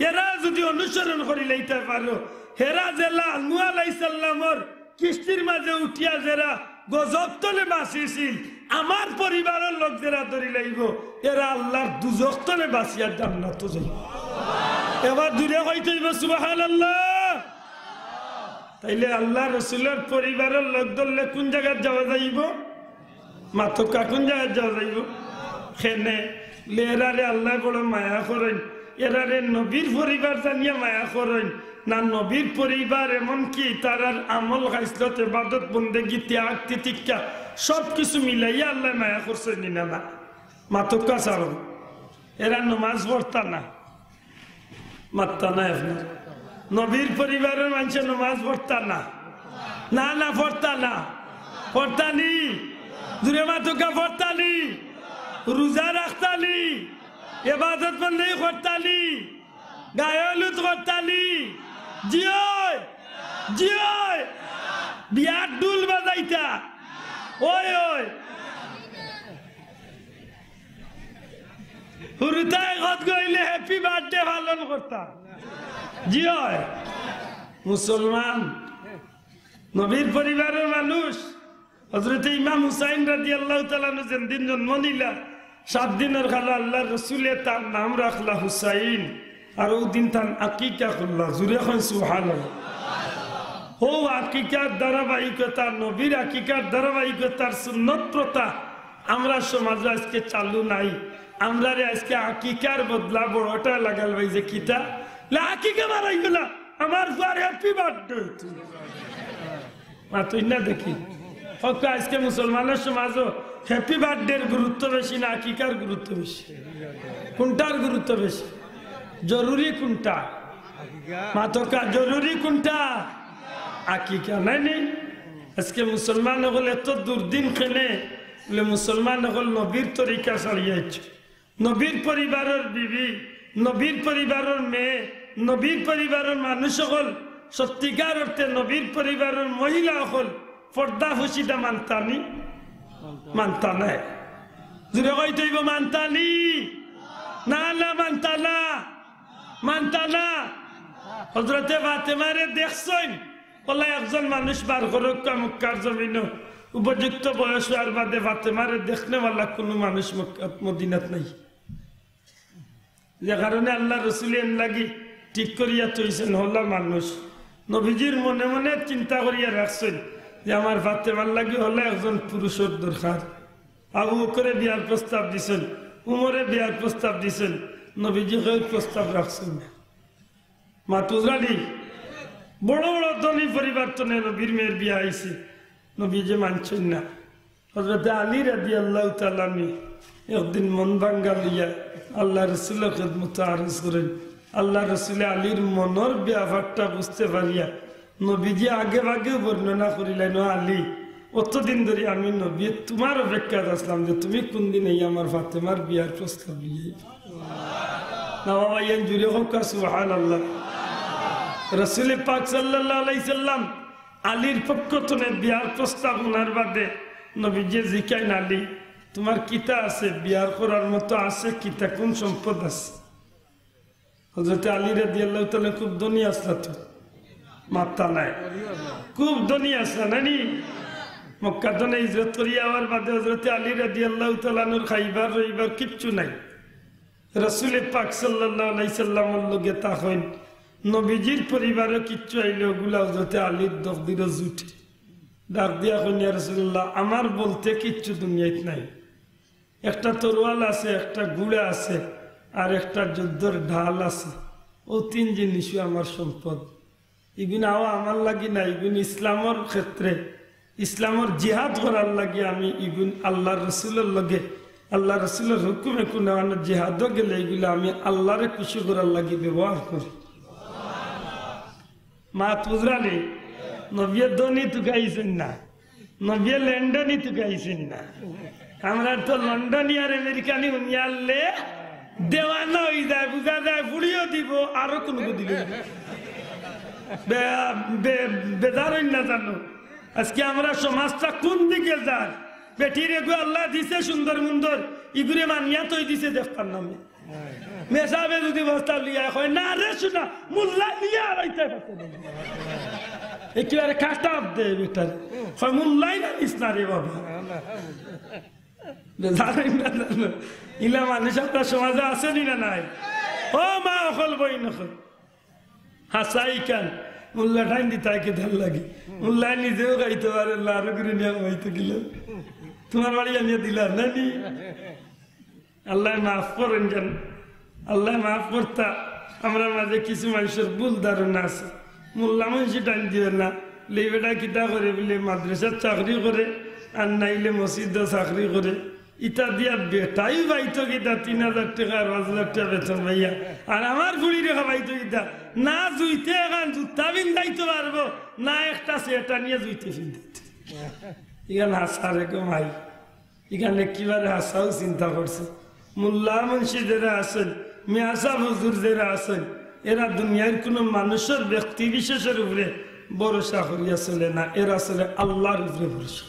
এরা যদি অনুসরণ করি লইতে পারো হেরা জেলা নূহ আলাইহিস সালামের কিস্তির মাঝে উঠিয়া যারা গজব তলে বাঁচিয়েছিল আমার পরিবারের লোক যারা ধরি লাইব এরা আল্লাহর দুজখ তলে বাঁচিয়া জান্নাত যাইব এবার দূরে হইতে হইব সুবহানাল্লাহ তাইলে আল্লাহ রসুলের পরিবারের লোক ধরলে কোন জায়গায় যাওয়া যাইব মাতকা কোন জায়গায় যাওয়া যাইব খেনে এরারে আল্লাহ বড় মায়া করেন এরারে নবীর পরিবার জানিয়া মায়া করেন না নবীর পরিবার এমনকি তারার আমল খাইসলত ইবাদত বন্দেগী ত্যাগ তিতিক্ষা সব কিছু মিলাইয়া আল্লাহ মায়া করছেন না না মাতকা ছাড়ো এরা নমাজ পড়তা না মাত্তা না আপনার নবীর পরিবারের মানুষ নমাজ পড়তা না না না পড়তা না পড়তানি দূরে মাতকা পড়তানি রোজা রাখতানি ইবাদত বন্দেগী করতানি গায়ে হলুদ করতানি জিওয় জিওয় বিয়ার ডুল বাজাইতা ওই ওই হুরুতায় গত গইলে হ্যাপি বার্থডে পালন করতাম জিওয় মুসলমান নবীর পরিবারের মানুষ হযরত ইমাম হুসাইন রাদিয়াল্লাহু তাআলা যেদিন জন্ম নিলা 7 দিনের খালা আল্লাহ রসুলে তার নাম রাখলা হুসাইন আর ওই দিন তার আকিকা করলা জুড়ে এখন সুবহানাল্লাহ ও আকিকার ধারাবাহিকতা নবীর আকিকার ধারাবাহিকতার সুন্নত প্রথা আমরা সমাজে আজকে চালু নাই আমরা আজকে আকিকার বদলা বড়টা লাগাল ভাই যে কিতা আকিকা মারাই গেলা আমার ফার হ্যাপি বার্থডে তুই না দেখি আজকে মুসলমানের সমাজও হ্যাপি বার্থডে গুরুত্ব বেশি না আকিকার গুরুত্ব বেশি কোনটার গুরুত্ব বেশি জরুরি কোনটা মাতকা জরুরি কোনটা আকিকা নাই নেই আজকে মুসলমান হল এত দুর্দিন খেলে বলে মুসলমান হল নবীর তরিকা ছাড়িয়েছে নবীর পরিবারের বিবি নবীর পরিবারের মেয়ে নবীর পরিবারের মানুষ হল সত্যিকার অর্থে নবীর পরিবারের মহিলা হল পর্দা হুসিদা মানতানি মানতা নাই জুড়ে কইতেইব মানতানি না না মানতা না মানতা না হযরতে ফাতেমারে দেখছেন বলে একজন মানুষ বার করুক মক্কার জমিন উপযুক্ত বয়স হওয়ার বাদে ফাতেমারে দেখনে ওয়ালা কোনো মানুষ মদিনাত নাই যে কারণে আল্লাহ রসুল লাগি ঠিক করিয়া তৈছেন হল্লা মানুষ নবীজির মনে মনে চিন্তা করিয়া রাখছেন যে আমার ফাতেমার লাগি হলে একজন পুরুষের দরকার আবু বকরে বিয়ার প্রস্তাব দিছেন উমরে বিয়ার প্রস্তাব দিছেন নবীজি প্রস্তাব রাখছেন মা তুজানি বড় বড় ধনী পরিবর্তনে নবীর মেয়ের বিয়া হয়েছে নবীজি মানছেন না হযরত আলী রাদিয়াল্লাহু তাআলা একদিন মন ভাঙ্গা লইয়া আল্লাহ রসুলের খেদমতে আরজ করেন আল্লাহ রসুলে আলীর মনের ব্যাপারটা বুঝতে পারিয়া নবীজি আগে ভাগে বর্ণনা করিলেন আলী অতদিন ধরে আমি নবী তোমার অপেক্ষা আসলাম যে তুমি কোন দিন এই আমার ফাতেমার বিয়ার প্রস্তাব নিয়ে না বাবা ইয়ান জুড়ে হোক সুবহানাল্লাহ রসুল পাক সাল্লাল্লাহু আলাইহি সাল্লাম আলীর পক্ষ থেকে বিয়ার প্রস্তাব ওনার বাদে নবীজি জিকাইন আলী তোমার কিতা আছে বিয়ার করার মতো আছে কিতা কোন সম্পদ আছে হযরত আলী রাদিয়াল্লাহু তাআলা খুব ধনী আসলা তো মাত্তা নাই খুব ধনী আসলা নানি মক্কা থেকে হিজরত করিয়া আওয়ার বাদে হযরত আলী রাদিয়াল্লাহু তাআলা নূর খাইবার রইবার কিচ্ছু নাই রাসূল পাক সাল্লাল্লাহু আলাইহি সাল্লামের লগে তা হইন নবীজির পরিবারে কিচ্ছু আইলে ওগুলা হযরত আলীর দখদির জুটি ডাক দিয়া কইন ইয়া রাসূলুল্লাহ আমার বলতে কিচ্ছু দুনিয়াতে নাই একটা তরোয়াল আছে একটা গুড়া আছে আর একটা যুদ্ধের ঢাল আছে ও তিন জিনিসই আমার সম্পদ এগুলো আমার লাগি না এগুলো ইসলামের ক্ষেত্রে ইসলামের জিহাদ করার লাগে আমি এগুলো আল্লাহ রসুলের লগে আল্লাহ রসুলের হুকুমে কোনো জিহাদও গেলে এগুলো আমি আল্লাহরে খুশি করার লাগে ব্যবহার করি মা তুজরানি নবিয়ে ধনী তো গাইছেন না নবিয়ে লন্ডনই তো গাইছেন না আমরা তো লন্ডনী আর আমেরিকানি উনিয়ালে দেওয়ানা হয়ে যায় বুঝা যায় ফুড়িও দিব আরো কোনো দিল বেদার না জানো আজকে আমরা সমাজটা কোন দিকে যাই বেটির এগু আল্লাহ দিছে সুন্দর মুন্দর ইগুরে মানিয়া তৈ দিছে দেখতাম নামে মেসাবে যদি বস্তা লিয়া হয় না রে শোনা মুল্লা লিয়া রাইতে পারতে একেবারে কাটাব দে বেটার হয় মুল্লাই না নিস না রে বাবা ইলা মানুষ আপনার সমাজে আসেনি না নাই ও মা অকল বই নকল হাসাই কান মুল্লা টাইম দি তাকে ভাল লাগে মুল্লা নিজেও গাইতে পারে আরো করে নিয়ে গাইতে গেল তোমার বাড়ি আনিয়ে দিলাম নানি আল্লাহ মাফ করেন যেন আল্লাহ মাফ করতা আমরা মাঝে কিছু মানুষের ভুল ধারণা আছে মোল্লা মানুষ টাইম দিবে না লেবেটা কিতা করে বলে মাদ্রাসার চাকরি করে আর নাইলে মসজিদ চাকরি করে ইটা দিয়া বেটাই বাইতো কিতা 3000 টাকা আর 5000 টাকা বেতন ভাইয়া আর আমার বুড়ি রেখা বাইতো কিতা না জুইতে এখন জুতা বিন্দাইতে পারবো না একটা সেটা নিয়ে জুইতে ফিরতে এখানে হাসা রেখো ভাই এখানে কিভাবে হাসাও চিন্তা করছে মোল্লা মুন্সি যারা আছেন মিয়াসা হুজুর যারা আছেন এরা দুনিয়ার কোনো মানুষের ব্যক্তি বিশেষের উপরে ভরসা করিয়া চলে না, এরা চলে আল্লাহর উপরে ভরসা।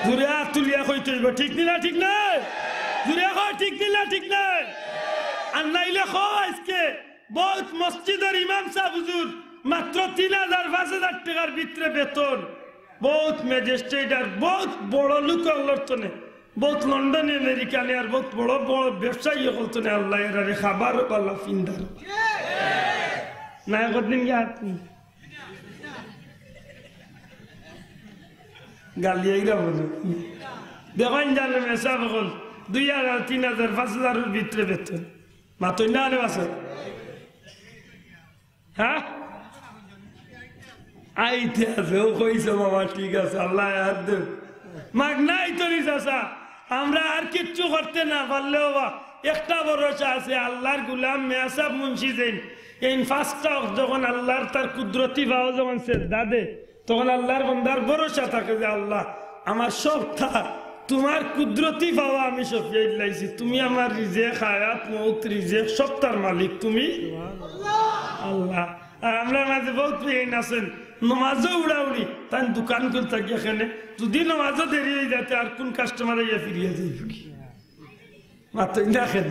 জুড়ে তুলিয়া কইতে হইব, ঠিক না ঠিক নাই? জুড়ে কয় ঠিক না ঠিক নাই? আর নাইলে আজকে বহুত মসজিদের ইমাম সাহেব হুজুর মাত্র 3000-5000 টাকার ভিতরে বেতন, বহুত ম্যাজিস্ট্রেট আর বহুত বড় লোক আল্লাহনে, বহুত লন্ডনে আমেরিকানে আর বহুত বড় বড় ব্যবসায়ী হলতনে আল্লাহ এরা খাবার পাল্লা ফিন্দার না কদিন গালিয়াইরা বলে দেখেন জানে মেসা বল 2000, 3000, 5000 ভিতরে বেতন মাত্র না আনে আছে। হ্যাঁ আইতে আছে ও কইছে বাবা ঠিক আছে আল্লাহ হাত দেব মাগ নাই তো নিসা আমরা আর কিচ্ছু করতে না পারলেও একটা ভরসা আছে আল্লাহর গুলাম মেয়াসাব মুন্সি দেন এই ফার্স্টটা যখন আল্লাহর তার কুদরতি ভাও যখন শ্রদ্ধা দে তখন আল্লাহর বন্দার ভরসা থাকে যে আল্লাহ আমার সব থাক তোমার কুদরতি পাওয়া আমি সফিয়ে লাইছি, তুমি আমার রিজেক হায়াত মৌত রিজেক সব তার মালিক তুমি আল্লাহ। আর আমরা মাঝে বহুত পেন আছেন নমাজও উড়াউড়ি তাই দোকান করে থাকি এখানে যদি নমাজও দেরি হয়ে যাতে আর কোন কাস্টমার ইয়ে ফিরিয়ে যাই মাত্র দেখেন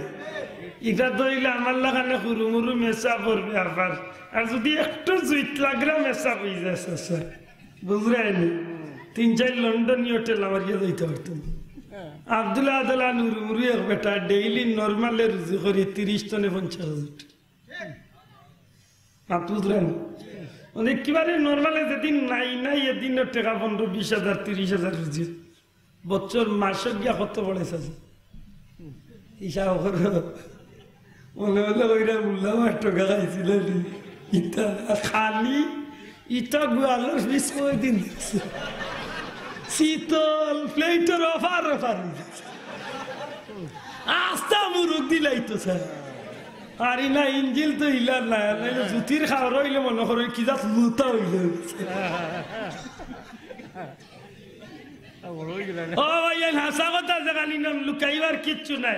এটা ধরলে আমার লাগানে হুরু মুরু মেসা পড়বে আবার আর যদি একটু জুইট লাগলে মেসা হয়ে যায় স্যার বুঝলেনি 3-4 লন্ডনী হোটেল আমার গিয়ে যাইতে পারতাম। আব্দুল্লাহ আদুল্লাহ নুরু মুরু এক বেটা ডেইলি নর্মালে রুজি করি 30 টনে 50,000 বুঝলেন একেবারে নর্মালে যেদিন নাই নাই এদিন টাকা 15-20,000 30,000 রুজি বছর মাসে গিয়া কত পড়েছে হিসাব করে মনে হলে ওইটা বললাম 8 টাকা খাইছিল ইটা খালি ইটা গোয়ালের বিষ দিন শীতল প্লেটের অফার আস্তা মুরুখ দিলাই তো স্যার আর না ইঞ্জিল তো ইলার না জুতির খাওয়ার হইলে মনে করে কি যাত লুতা হইলে ও ভাই হাসা কথা জানি নাম লুকাইবার কিচ্ছু নাই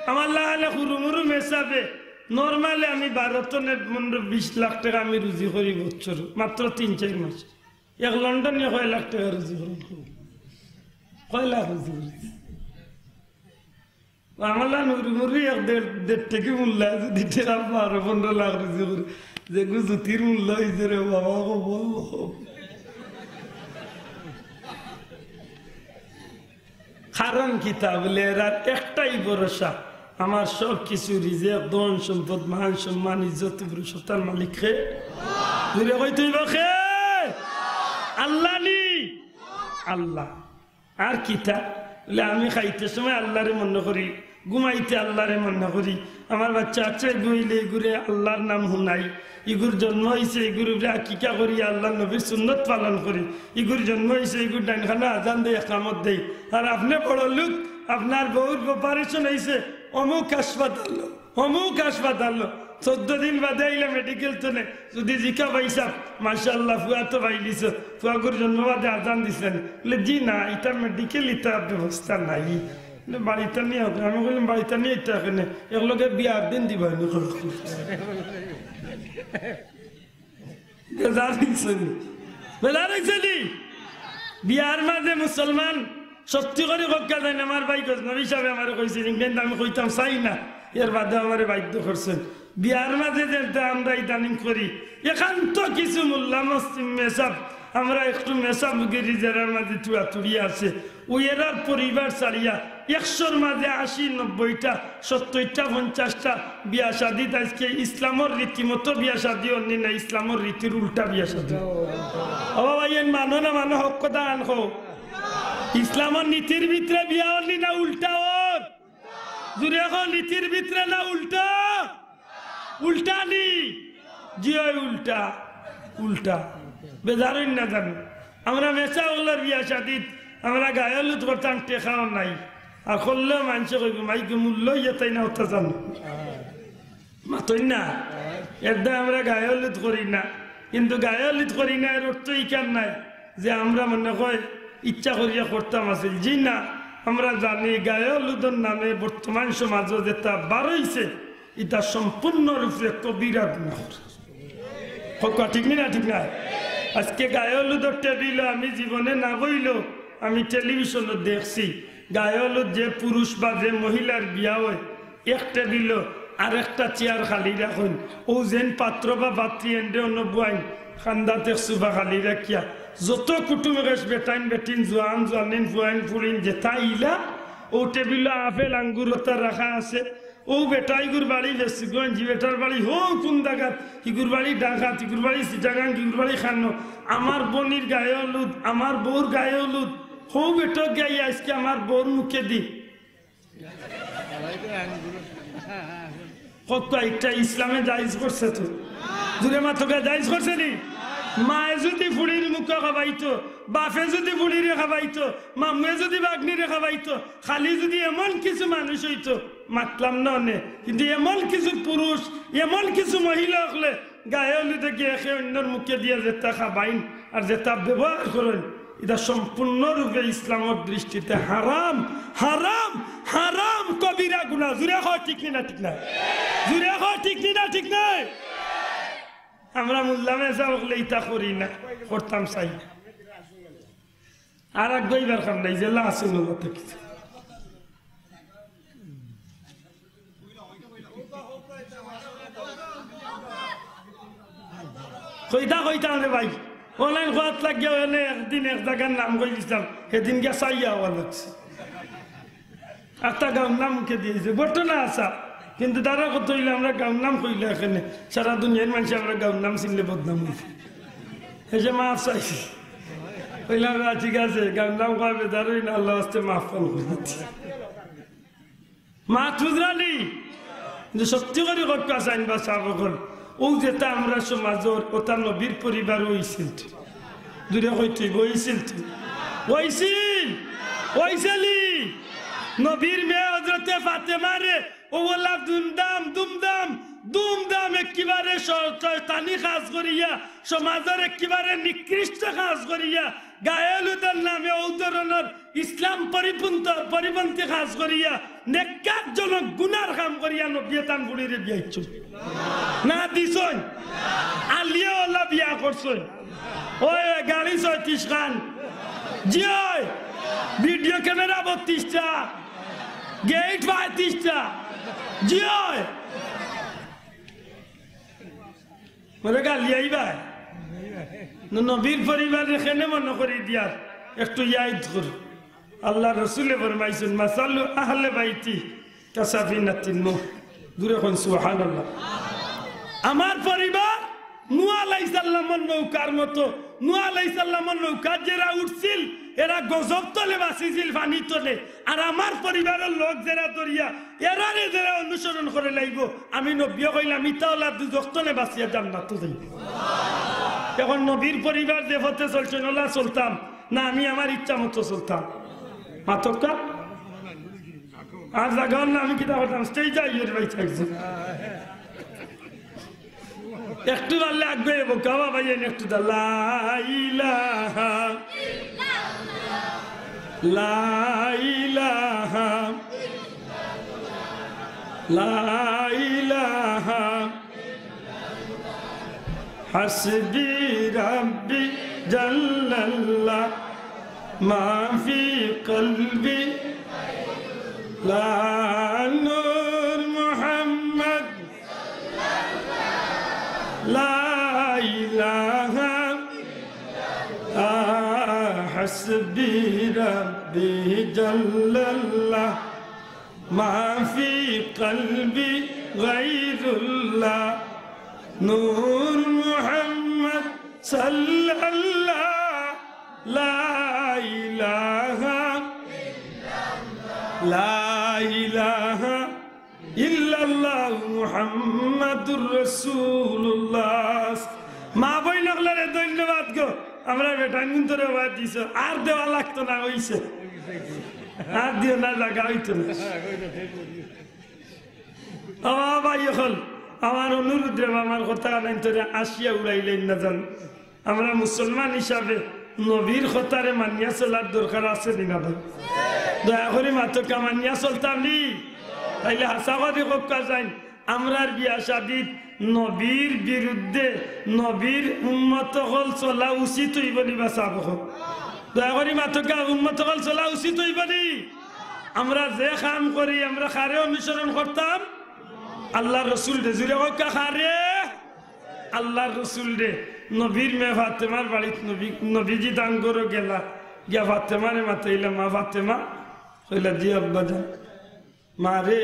আমার লাগালে হুরু মুরু মেসাবে নর্মালি আমি 12-20 লাখ টাকা আমি রুজি করি বছর মাত্র 3-4 মাস। এক লন্ডনে 1 লাখ টাকা রুজি করি 1 লাখ রুজি করি আমার নুরু মুরু 1.5 থেকে মূল্য আছে 12-15 লাখ রুজি করি যেগুলো জুতির মূল্য হয়েছে রে বাবা বললো কারণ কিতা বলে এরা একটাই ভরসা আমার সব কিছু রিজেক ধন সম্পদ মান সম্মান ইজ্জত সত্তার মালিক খে দূরে কইতে হইব খে আল্লাহ নি আল্লাহ। আর কিতা বলে আমি খাইতে সময় আল্লাহরে মনে করি, ঘুমাইতে আল্লাহরে মনে করি, আমার বাচ্চা আছে গইলে ঘুরে আল্লাহর নাম শুনাই, ইগুর জন্ম হয়েছে ইগুর আকিকা করি আল্লাহ নবীর সুন্নত পালন করি, ইগুর জন্ম হয়েছে ইগুর ডাইনখানা আজান দেয় একামত দেয়। আর আপনি বড় লোক আপনার বউর অপারেশন হয়েছে অমুক হাসপাতাল অমুক হাসপাতাল 14 দিন বাদে আইলে মেডিকেল তোলে যদি জিকা পাইছা মাশাআল্লাহ ফুয়া তো পাইলিছ ফুয়াগুর জন্ম বাদে আজান দিছেন বলে জি না এটা মেডিকেল এটা ব্যবস্থা নাই বাড়িতে নিয়ে হবে। আমি বললাম বাড়িতে নিয়ে এটা এখানে এগুলোকে বিয়ার দিন দিবা বিয়ার মাঝে মুসলমান সত্যি করে কক্কা যায় না। আমার ভাই নবী সাহেব আমার কইছে কিন্তু আমি কইতাম চাই না, এর বাদে আমার বাধ্য করছেন। বিয়ার মাঝে যেটা আমরা ইদানিং করি একান্ত কিছু মোল্লা মসজিদ মেসাব আমরা একটু মেসাব গেরি যারা মাঝে তুড়াতুড়ি আছে ওই এরার পরিবার ছাড়িয়া 100-র মাঝে 80-90টা 70টা 50টা বিয়া শাদি আজকে ইসলামের রীতিমতো বিয়া শাদি অন্য না, ইসলামের রীতির উল্টা বিয়া শাদি। ও ভাই মানো না মানো হক কথা আন হো ইসলামের নীতির ভিতরে বিয়া অন্য না উল্টা ওর জুড়ে এখন নীতির ভিতরে না উল্টা উল্টা নি জি উল্টা উল্টা বেজারই না জানি। আমরা মেসা ওলার বিয়া শাদিত আমরা গায়লুত করতাম টেকাও নাই আর করলেও মানুষ কইব মাইকে মূল্য ইয়েতাই না ওটা জানো মাতই না একদম আমরা গায়লুত করি না, কিন্তু গায়লুত করি না এর অর্থ ইকার নাই যে আমরা মনে হয় ইচ্ছা করিয়া করতাম আছে জি না। আমরা জানি গায়লুদের নামে বর্তমান সমাজও যেটা বার হইছে এটা সম্পূর্ণরূপে কবিরা গুনাহ। ঠিক না ঠিক না? আজকে গায়ে হলুদের টেবিল আমি জীবনে না বইল, আমি টেলিভিশনে দেখছি গায়ে হলুদ যে পুরুষ বা যে মহিলার বিয়া হয় এক টেবিল আর একটা চেয়ার খালি রাখুন, ও যেন পাত্র বা পাত্রী এন্ডে অন্য বুয়াইন খান্দাতে সুফা খালি রাখিয়া যত কুটুম গেছ বেটাইন বেটিন জোয়ান জোয়ানিন ফুয়াইন ফুলিন যেটা ইলা ও টেবিল আপেল আঙ্গুর রাখা আছে। ও বেটাইগুর বাড়ি বেশিগঞ্জ, বেটার বাড়ি হো কোন জায়গাত, ইগুর বাড়ি ডাকাত, ইগুর বাড়ি চিটাগাং, ইগুর বাড়ি খানো। আমার বোনির গায়ে হলুদ, আমার বউর গায়ে হলুদ, হো বেটক গাই আজকে আমার বউর মুখে দি কত একটা ইসলামে জায়েজ করছে তো দূরে মাত্রকে জায়েজ করছে নি। মায়ে যদি ফুড়ির মুখে খাবাইতো, বাপে যদি বুড়িরে খাবাইতো, মামুয়ে যদি বাগনিরে খাবাইতো, খালি যদি এমন কিছু মানুষ হইতো মাতলাম না অনে, কিন্তু এমন কিছু পুরুষ এমন কিছু মহিলা হলে গায়ে হলুদে গিয়ে একে অন্যর মুখে দিয়ে যেটা খাবাইন আর যেটা ব্যবহার করেন, এটা সম্পূর্ণরূপে ইসলামের দৃষ্টিতে হারাম হারাম হারাম কবিরা গুনাহ। জুড়ে হয় ঠিক না ঠিক না? জুড়ে হয় ঠিক না ঠিক নয়? আমরা মোল্লা মেজা হলে ইটা করি না, করতাম চাই না। আর এক গইবার কাম নাই যে লাসুন কিছু কইতা কইতাম রে ভাই, অনলাইন খোয়াত লাগিয়া একদিন এক জায়গার নাম কই দিতাম, সেদিন গিয়া চাইয়া হওয়া লাগছে। একটা গাঁর নাম মুখে দিয়েছে ঘটনা আসা, কিন্তু তারা কত হইলে আমরা গাঁর নাম কইলে এখানে সারা দুনিয়ার মানুষ আমরা গাঁর নাম চিনলে বদনাম হয়েছে। এসে মাফ চাইছি, কইলাম ঠিক আছে গাঁর নাম খাবে তারই না, আল্লাহ আসতে মাফ ফল করে মা খুঁজরানি। কিন্তু সত্যি করে কথা চাইন বা চাবকল ও যেটা আমরা সমাজের ওটা নবীর পরিবার হয়েছিল, দূরে হইতে বইছিল হয়েছিল হয়েছিলি নবীর মেয়ে হজরতে ফাতেমারে ও বললাম দুমদাম দুমদাম দুমদাম একেবারে শয়তানি কাজ করিয়া সমাজের একেবারে নিকৃষ্ট কাজ করিয়া গায়ে হলুদের নামে ও ধরনের ইসলাম পরিপন্থী কাজ করিয়া নেককারজনক গুনার কাম করিয়া নবিয়াতান বুড়িরে বিয়াইছ না দিছন আলিয়া ওলা বিয়া করছন। ওই গাড়ি 36 খান জি ওই ভিডিও ক্যামেরা 32টা, গেট 35টা জি ওই মনে গালিয়াই ভাই নবীর পরিবার এখানে মনে করি দিয়ার একটু ইয়াদ কর। আল্লাহ রসুলে ফরমাইছেন মাসালু আহলে বাইতি কাসাফিনাতিন নূহ, দূরে কোন সুবহানাল্লাহ। আমার পরিবার নূহ আলাইহিস সালামের নৌকার মতো, নূহ আলাইহিস সালামের নৌকা যারা উঠছিল এরা গজব তলে বাঁচিছিল পানি তলে, আর আমার পরিবারের লোক যারা দরিয়া এরারে যারা অনুসরণ করে লাইব আমি নবী কইলাম ইতাওলা দুজক তলে বাঁচিয়া জান্নাত যাইব। এখন নবীর পরিবার যে পথে চলছেন ওলা চলতাম না, আমি আমার ইচ্ছা মতো চলতাম মাতকা আর জাগার না আমি কিতা করতাম স্টেজ আইয়ের ভাই থাকছে একটু পারলে আগে কাবা ভাই একটু লাইলাহা লাইলাহা লাইলাহা হাসবি রাব্বি জাল্লাল্লাহ মা ফি কলবি লা নূর মুহাম্মদ লা ইলাহা হাসবি রাব্বি জাল্লাল্লাহ মা ফি কলবি গায়রুল্লাহ নূর মুহাম্মদ সাল্লাল্লাহ লা ইলাহা লা ইলাহা ইল্লাল্লাহ মুহাম্মাদুর রাসূলুল্লাহ। মা বই নগলারে ধন্যবাদ গো, আমরা বেটান গুন্তরে বাদ দিছ আর দেওয়া লাগতো না, হইছে আর দিও না, লাগা হইতো না। ও ভাই হল আমার অনুরোধ রে, আমার কথা নাই তোরে আসিয়া উড়াইলেন না জান। আমরা মুসলমান হিসাবে নবীর কথারে মানিয়া চলার দরকার আছে না ভাই? দয়া করে মাত্রকে মানিয়া চলতাম নি, তাইলে হাসা কথা কা যাই আমরার বিয়া শাদীত নবীর বিরুদ্ধে নবীর উম্মত হল চলা উচিত হইব নি বা চাব দয়া করি মাতকা উম্মত হল চলা উচিত হইব নি আমরা যে কাম করি আমরা খারে অনুসরণ করতাম আল্লাহ রসুল রে জুড়ে কা খারে আল্লাহ রসুল রে নবীর মেয়ে ফাতেমার বাড়িত নবীজি দান করে গেলা গিয়া ফাতেমারে মাতাইলা মা ফাতেমা কইলা জি আব্বা যান মা রে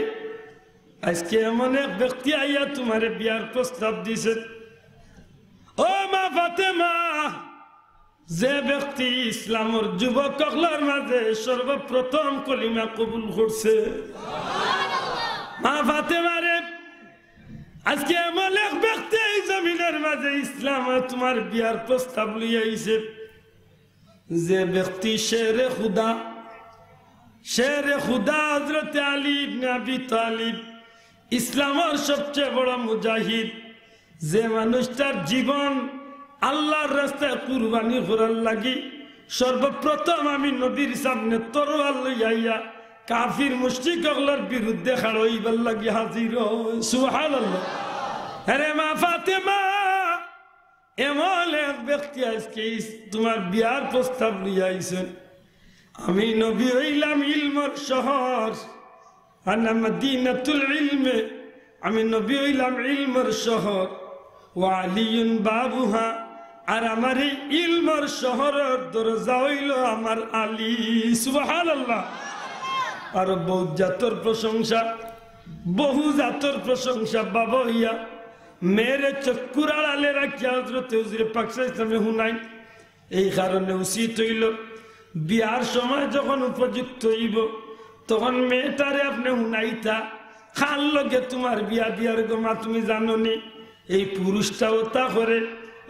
আজকে এমন এক ব্যক্তি আইয়া তোমারে বিয়ার প্রস্তাব দিছে ও মা ফাতেমা যে ব্যক্তি ইসলামের যুবক সকলের মাঝে সর্বপ্রথম কলিমা কবুল করছে মা ফাতেমা রে আজকে এমন এক ব্যক্তি এই জমিনের মাঝে ইসলাম তোমার বিয়ার প্রস্তাব লইয়া আইছে যে ব্যক্তি শেরে খুদা হযরত আলী ইবনে আবি তালিব ইসলামের সবচেয়ে বড় মুজাহিদ যে মানুষটার জীবন আল্লাহর রাস্তায় কুরবানি করার লাগি সর্বপ্রথম আমি নবীর সামনে তরোয়াল লইয়া কাফির মুশরিকগুলোর বিরুদ্ধে খাড়া হইবার লাগি হাজির হই সুবহানাল্লাহ আরে মা ফাতেমা এমন এক ব্যক্তি আজকে তোমার বিয়ার প্রস্তাব লইয়া আইছেন আমি নবী হইলাম ইলমের শহর আনা মদিনাতুল ইলমে আমি নবী হইলাম ইলমের শহর ওয়া আলিয়ুন বাবুহা আর আমার এই ইলমের শহরের দরজা হইল আমার আলী সুবহানাল্লাহ আর বহু জাতর প্রশংসা বাবা হইয়া মেরে চক্কুর আড়ালে রাখিয়া হযরত হুজুর পাক সাল্লাল্লাহু আলাইহি ওয়াসাল্লাম হুনাই এই কারণে উচিত হইল বিয়ার সময় যখন উপযুক্ত হইব তখন মেয়েটারে আপনি হুনাইতা খাল লগে তোমার বিয়া দিয়ার গমা তুমি জানো নি এই পুরুষটাও তা করে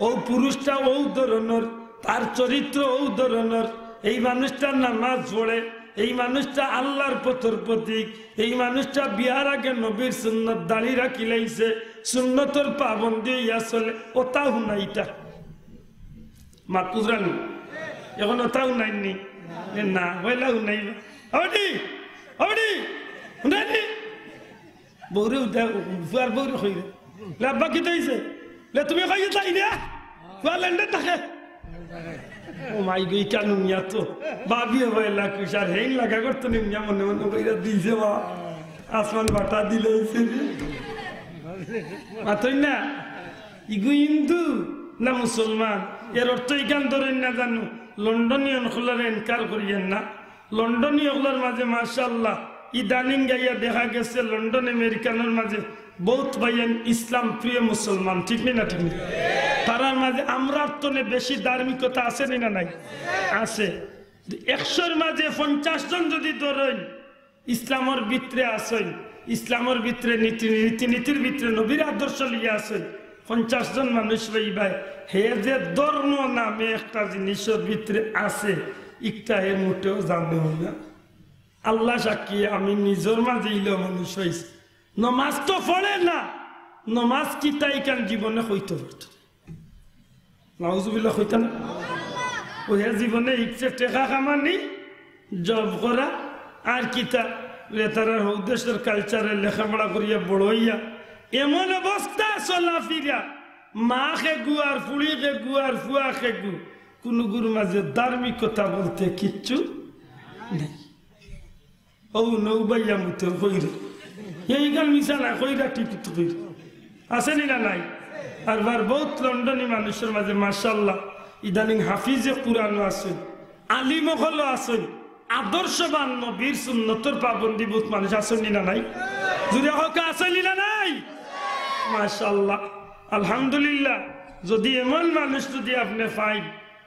ও পুরুষটা ও ধরনের তার চরিত্র ও ধরনের এই মানুষটার নামাজ পড়ে এই মানুষটা আল্লাহর পথের প্রতীক এই মানুষটা বিয়ার আগে নবীর সুন্নত দাড়ি রাখি লাইছে সুন্নতর পাবন্দি ইয়া চলে ওটা হুনাইটা মা কুজরানি এখন ওটা হুনাইনি না হইলা হুনাইবা অবডি হুনাইনি বৌরে ফুয়ার বৌরে কইরে লাব্বা কি তৈছে লে তুমি কইয়ে তাই না ফুয়া লেন্ডে থাকে ও মাই গই কানু মিয়া তো বাবি হইলা কুশার হেই লাগা করতে নি মিয়া মনে মনে কইরা দিছে বা আসমান বাটা দিলেছে মাতই না ইগু হিন্দু না মুসলমান এর অর্থ ইকান ধরেন না জানো লন্ডনীয় খোলার এনকার করিয়েন না লন্ডনীয় খোলার মাঝে মাশাআল্লাহ ইদানিং গাইয়া দেখা গেছে লন্ডন আমেরিকানের মাঝে বহুত ভাইয়েন ইসলাম প্রিয় মুসলমান ঠিক না ঠিক না তারার মাঝে আমরার তনে বেশি ধার্মিকতা আছে না নাই আছে 100-র মাঝে 50 জন যদি ধরেন ইসলামের ভিতরে আসেন ইসলামের ভিতরে নীতির ভিতরে নবীর আদর্শ লিয়ে আসেন 50 জন মানুষ ভাই হে যে ধর্ম নামে একটা জিনিসের ভিতরে আছে একটা হে মোটেও জানতে হবে না আল্লাহ সাক্ষী আমি নিজের মাঝে ইলো মানুষ হয়েছি নমাজ তো পড়ে না নমাজ কি তাই কান জীবনে হইতে পারত নাউজুবিল্লাহ হইতা না ওই জীবনে ইচ্ছে টেকা কামানি জব করা আর কিতা তারার দেশের কালচারের লেখাপড়া করিয়া বড় হইয়া এমন অবস্থা চলা ফিরা মা খেগু আর ফুড়ি খেগু আর ফুয়া খেগু কোন গুরু মাঝে ধার্মিকতা বলতে কিচ্ছু নেই ও নৌবাইয়া মুতে কইরে এই গান মিশা না কইরা ঠিক কইরে আসেনি না নাই আর বার বহুত লন্ডনী মানুষের মাঝে মাশাআল্লাহ ইদানিং হাফিজে কুরআনও আছেন আলিম হলো আছেন আদর্শবান নবীর সুন্নতের পাবন্দি বহুত মানুষ আসেনি না নাই যদি হক আসেনি না নাই মাশাআল্লাহ আলহামদুলিল্লাহ যদি এমন মানুষ যদি আপনি পাই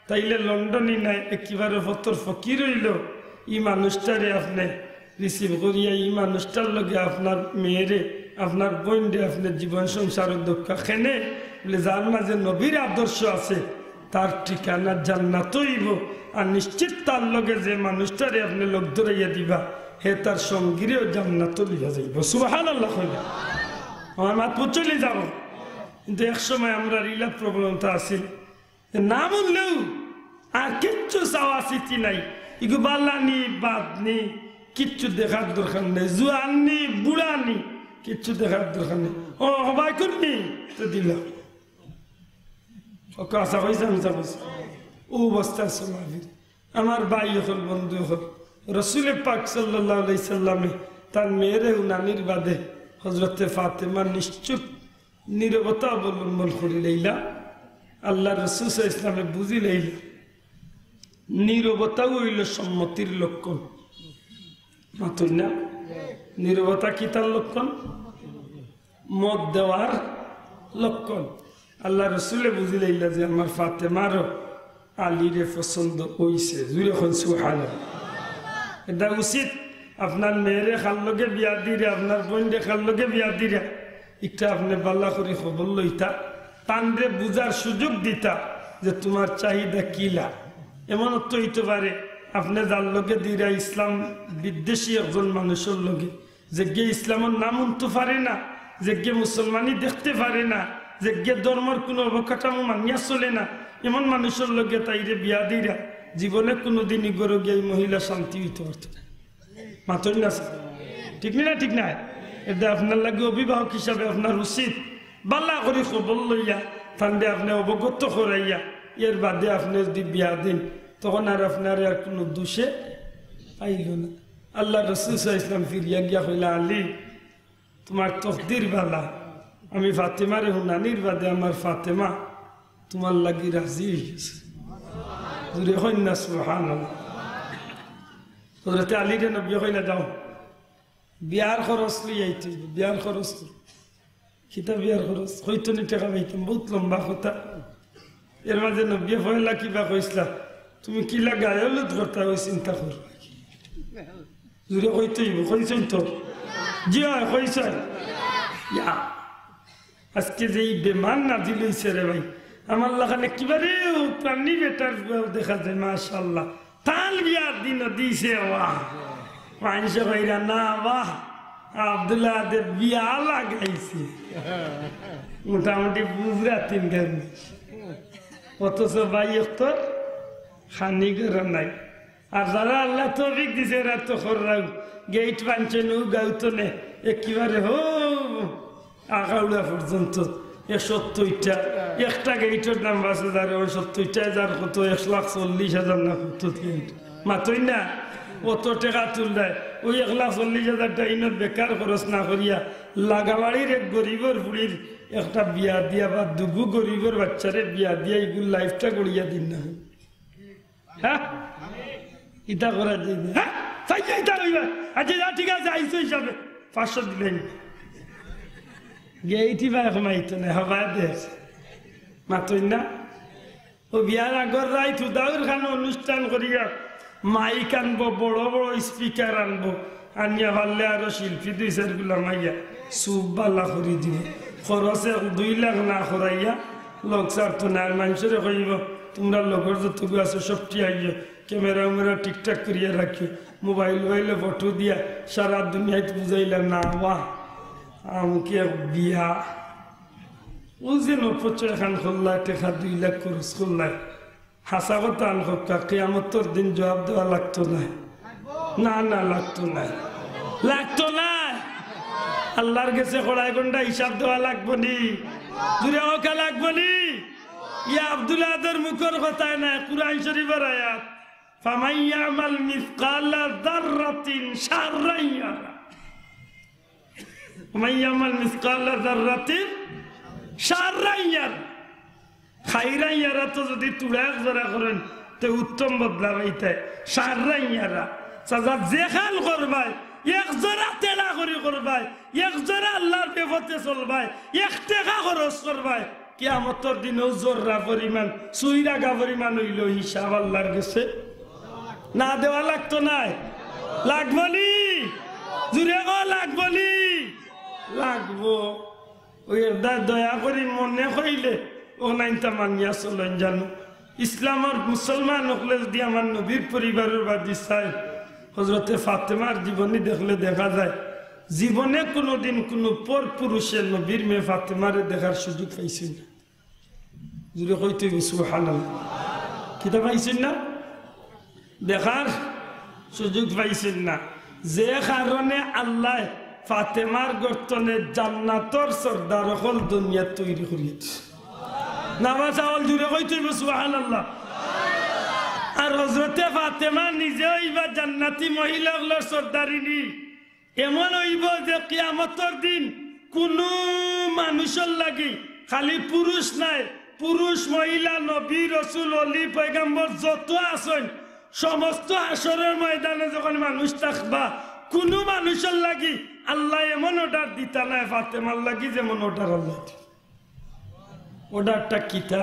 তাইলে লন্ডনই নাই একেবারে ফতর ফকির হইল ই মানুষটারে আপনি রিসিভ করিয়া এই মানুষটার লগে আপনার মেয়েরে আপনার বোনরে আপনার জীবন সংসারের দুঃখ খেনে বলে যার মাঝে নবীর আদর্শ আছে তার ঠিকানা জান্নাত হইব আর নিশ্চিত তার লগে যে মানুষটারে আপনি লোক ধরাইয়া দিবা হে তার সঙ্গীরেও জান্নাত লিয়া যাইব সুবহানাল্লাহ কইবা আমার মাত চলে যাব কিন্তু এক সময় আমরা রিলা প্রবণতা আছিল না বললেও আর কিচ্ছু চাওয়া স্মৃতি নাই ইগু বাল্লানি বাদনি কিচ্ছু দেখার দরকার নেই জুয়াননি বুড়ানি কিচ্ছু দেখার দরকার নেই ও ভাই করবি তো দিলাম ওকে আশা হয়েছে আমি চাবছি ও অবস্থা চলাফির আমার ভাই হল বন্ধু হল রসুলের পাক সাল্লাল্লাহু আলাইহি সাল্লামে তার মেয়েরে নানির বাদে হজরতে ফাতেমা নিশ্চুপ নীরবতা অবলম্বন করে লইলা আল্লাহ রসুল ইসলামে বুঝি লইলা নীরবতাও হইল সম্মতির লক্ষণ মাত্র না নীরবতা কি তার লক্ষণ মত দেওয়ার লক্ষণ আল্লাহ রসুলে বুঝি লইলা যে আমার ফাতেমারও আলীরে পছন্দ হইছে জুড়ে এখন সুবহানাল্লাহ এটা উচিত আপনার মেয়েরে খাল লগে বিয়া দিরে আপনার বোনরে খাল লগে বিয়া দিরা এটা আপনি বাল্লা করে খবর লইতা তানরে বুঝার সুযোগ দিতা যে তোমার চাহিদা কিলা এমন তো হইতে পারে আপনি যার লগে দিরা ইসলাম বিদ্বেষী একজন মানুষের লগে যে গে ইসলামের নাম উনতে পারে না যে গে মুসলমানি দেখতে পারে না যে গে ধর্মের কোনো অবকাঠামো মানিয়া চলে না এমন মানুষের লগে তাইরে বিয়া দিরা জীবনে কোনোদিনই গরো গিয়ে মহিলা শান্তি হইতে পারত না মাত্র না ঠিক না ঠিক না এটা আপনার লাগে অভিভাবক হিসাবে আপনার উচিত বাল্লা করে খবর লইয়া তান্ডে আপনি অবগত করাইয়া এর বাদে আপনি যদি বিয়া দিন তখন আর আপনার আর কোনো দোষে আইল না আল্লাহ রসুল ইসলাম ফিরিয়া গিয়া হইলা আলী তোমার তকদির বালা আমি ফাতেমারে হুনানির বাদে আমার ফাতেমা তোমার লাগি রাজি হয়ে গেছে জুড়ে হইন না সুবহানাল্লাহ হযরত আলীরে নবী কইলা দাও বিয়ার খরচ লইয়াইতে বিয়ার খরচ কিতা বিয়ার খরচ হইতো নি টাকা পাইতাম বহুত লম্বা কথা এর মাঝে নবী হইলা কিবা কইসলা তুমি কি লাগায় লুত করতে ওই চিন্তা করো জুড়ে হইতেই কইছেন তো জি হয় কইছেন ইয়া আজকে যে বেমান না দিলইছে রে ভাই আমার লাগানে কিবারে প্রাণী বেটার দেখা যায় মাশাআল্লাহ তাল বিয়ার দিন দিছে ওয়াহ মানুষে কইরা না বাহ আব্দুল্লাহ দে বিয়া লাগাইছে মোটামুটি বুঝরা তিন গান অথচ ভাই তো খানি করে নাই আর যারা আল্লাহ তৌফিক দিছে এরা তো খররাও গেট বানছে নু গাউতো নে একেবারে হো আগাউলা পর্যন্ত 70টা একটা গেটের দাম 5,070,000 কত 1,40,000 না কত মাত্রই না অত টাকা তুললায় ওই 1,40,000 টাকা ইনত বেকার খরচ না করিয়া লাগাবাড়ির এক গরিবের বুড়ির একটা বিয়া দিয়া বা দুগু গরিবের বাচ্চারে বিয়া দিয়া এগুলো লাইফটা করিয়া দিন না হ্যাঁ ইটা করা যায় না হ্যাঁ তাই ইটা কইবা আচ্ছা যা ঠিক আছে আইসো হিসাবে 500 দিলেন গেইটি বা কমাইতো না হবা দেশ মাত্রই না ও বিয়ার আগর রাই থুদাউর খান অনুষ্ঠান করিয়া মাইক আনবো বড় বড় স্পিকার আনবো আনিয়া পারলে আরো শিল্পী 2-4 গুলা মাইয়া সুপ বালা করি দিব খরচে 2 লাখ না করাইয়া লোক সার্থ না মানুষের কইব তোমরা লোকের যতটুকু আছে সবটি আইয় ক্যামেরা উমেরা ঠিকঠাক করিয়া রাখিও মোবাইল ফটো দিয়া সারা দুনিয়াতে বুঝাইলা না বাহ আমাকে বিয়া ও যে নপচয় খান খোল্লা টেকা 2 লাখ খরচ করলাই হাসা কথা আনকা কিয়ামতের দিন জবাব দেওয়া লাগতো না না না লাগতো না লাগতো না আল্লাহর কাছে কড়াই গন্ডা হিসাব দেওয়া লাগবো নি জুড়ে ওকা লাগবো নি ইয়া আব্দুল্লাহর মুখের কথা না কুরআন শরীফের আয়াত ফামান ইয়ামাল মিসকালা যাররাতিন শাররান ইয়ারা ومن يعمل مثقال ذرة شرا يره খাইরা ইয়ারা তো যদি তুলাক জরা করেন তো উত্তম বদলা পাইতে শাররা ইয়ারা সাজা যে খাল করবাই এক জরা তেলা করি করবাই এক জরা আল্লাহর পথে চলবাই 1 টাকা খরচ করবাই কিয়ামতের দিনও জররা পরিমাণ সুইরাগা পরিমাণ হইল হিসাব আল্লাহর কাছে না দেওয়া লাগতো না লাগবনি জুড়ে গো লাগবনি লাগবো ওই দয়া করি মনে কইলে ও নাইনটা মানিয়া চলেন জানো ইসলামের মুসলমান হলে যদি আমার নবীর পরিবারের বাদী চাই হজরতে ফাতেমার জীবনী দেখলে দেখা যায় জীবনে কোনোদিন কোনো পর পুরুষের নবীর মেয়ে ফাতেমারে দেখার সুযোগ পাইছেন না জুড়ে কইতে সুবহানাল্লাহ কিতা পাইছেন না দেখার সুযোগ পাইছেন না যে কারণে আল্লাহ ফাতেমার গর্তনে জান্নাতর সর্দার হল দুনিয়া তৈরি করিয়েছে নামাজ আওয়াল জুড়ে কইতে সুবহানাল্লাহ আর হযরতে ফাতেমা নিজে হইবা জান্নাতি মহিলাগুলোর সর্দারিনী এমন হইব যে কিয়ামতের দিন কোনো মানুষের লাগি খালি পুরুষ নাই পুরুষ মহিলা নবী রাসূল ওলি পয়গম্বর যত আছেন সমস্ত হাসরের ময়দানে যখন মানুষ থাকবা কোনো মানুষের লাগি আল্লাহ এমন অর্ডার দিতা নাই ফাতেমার লাগি যেমন অর্ডার আল্লাহ অর্ডারটা কিতা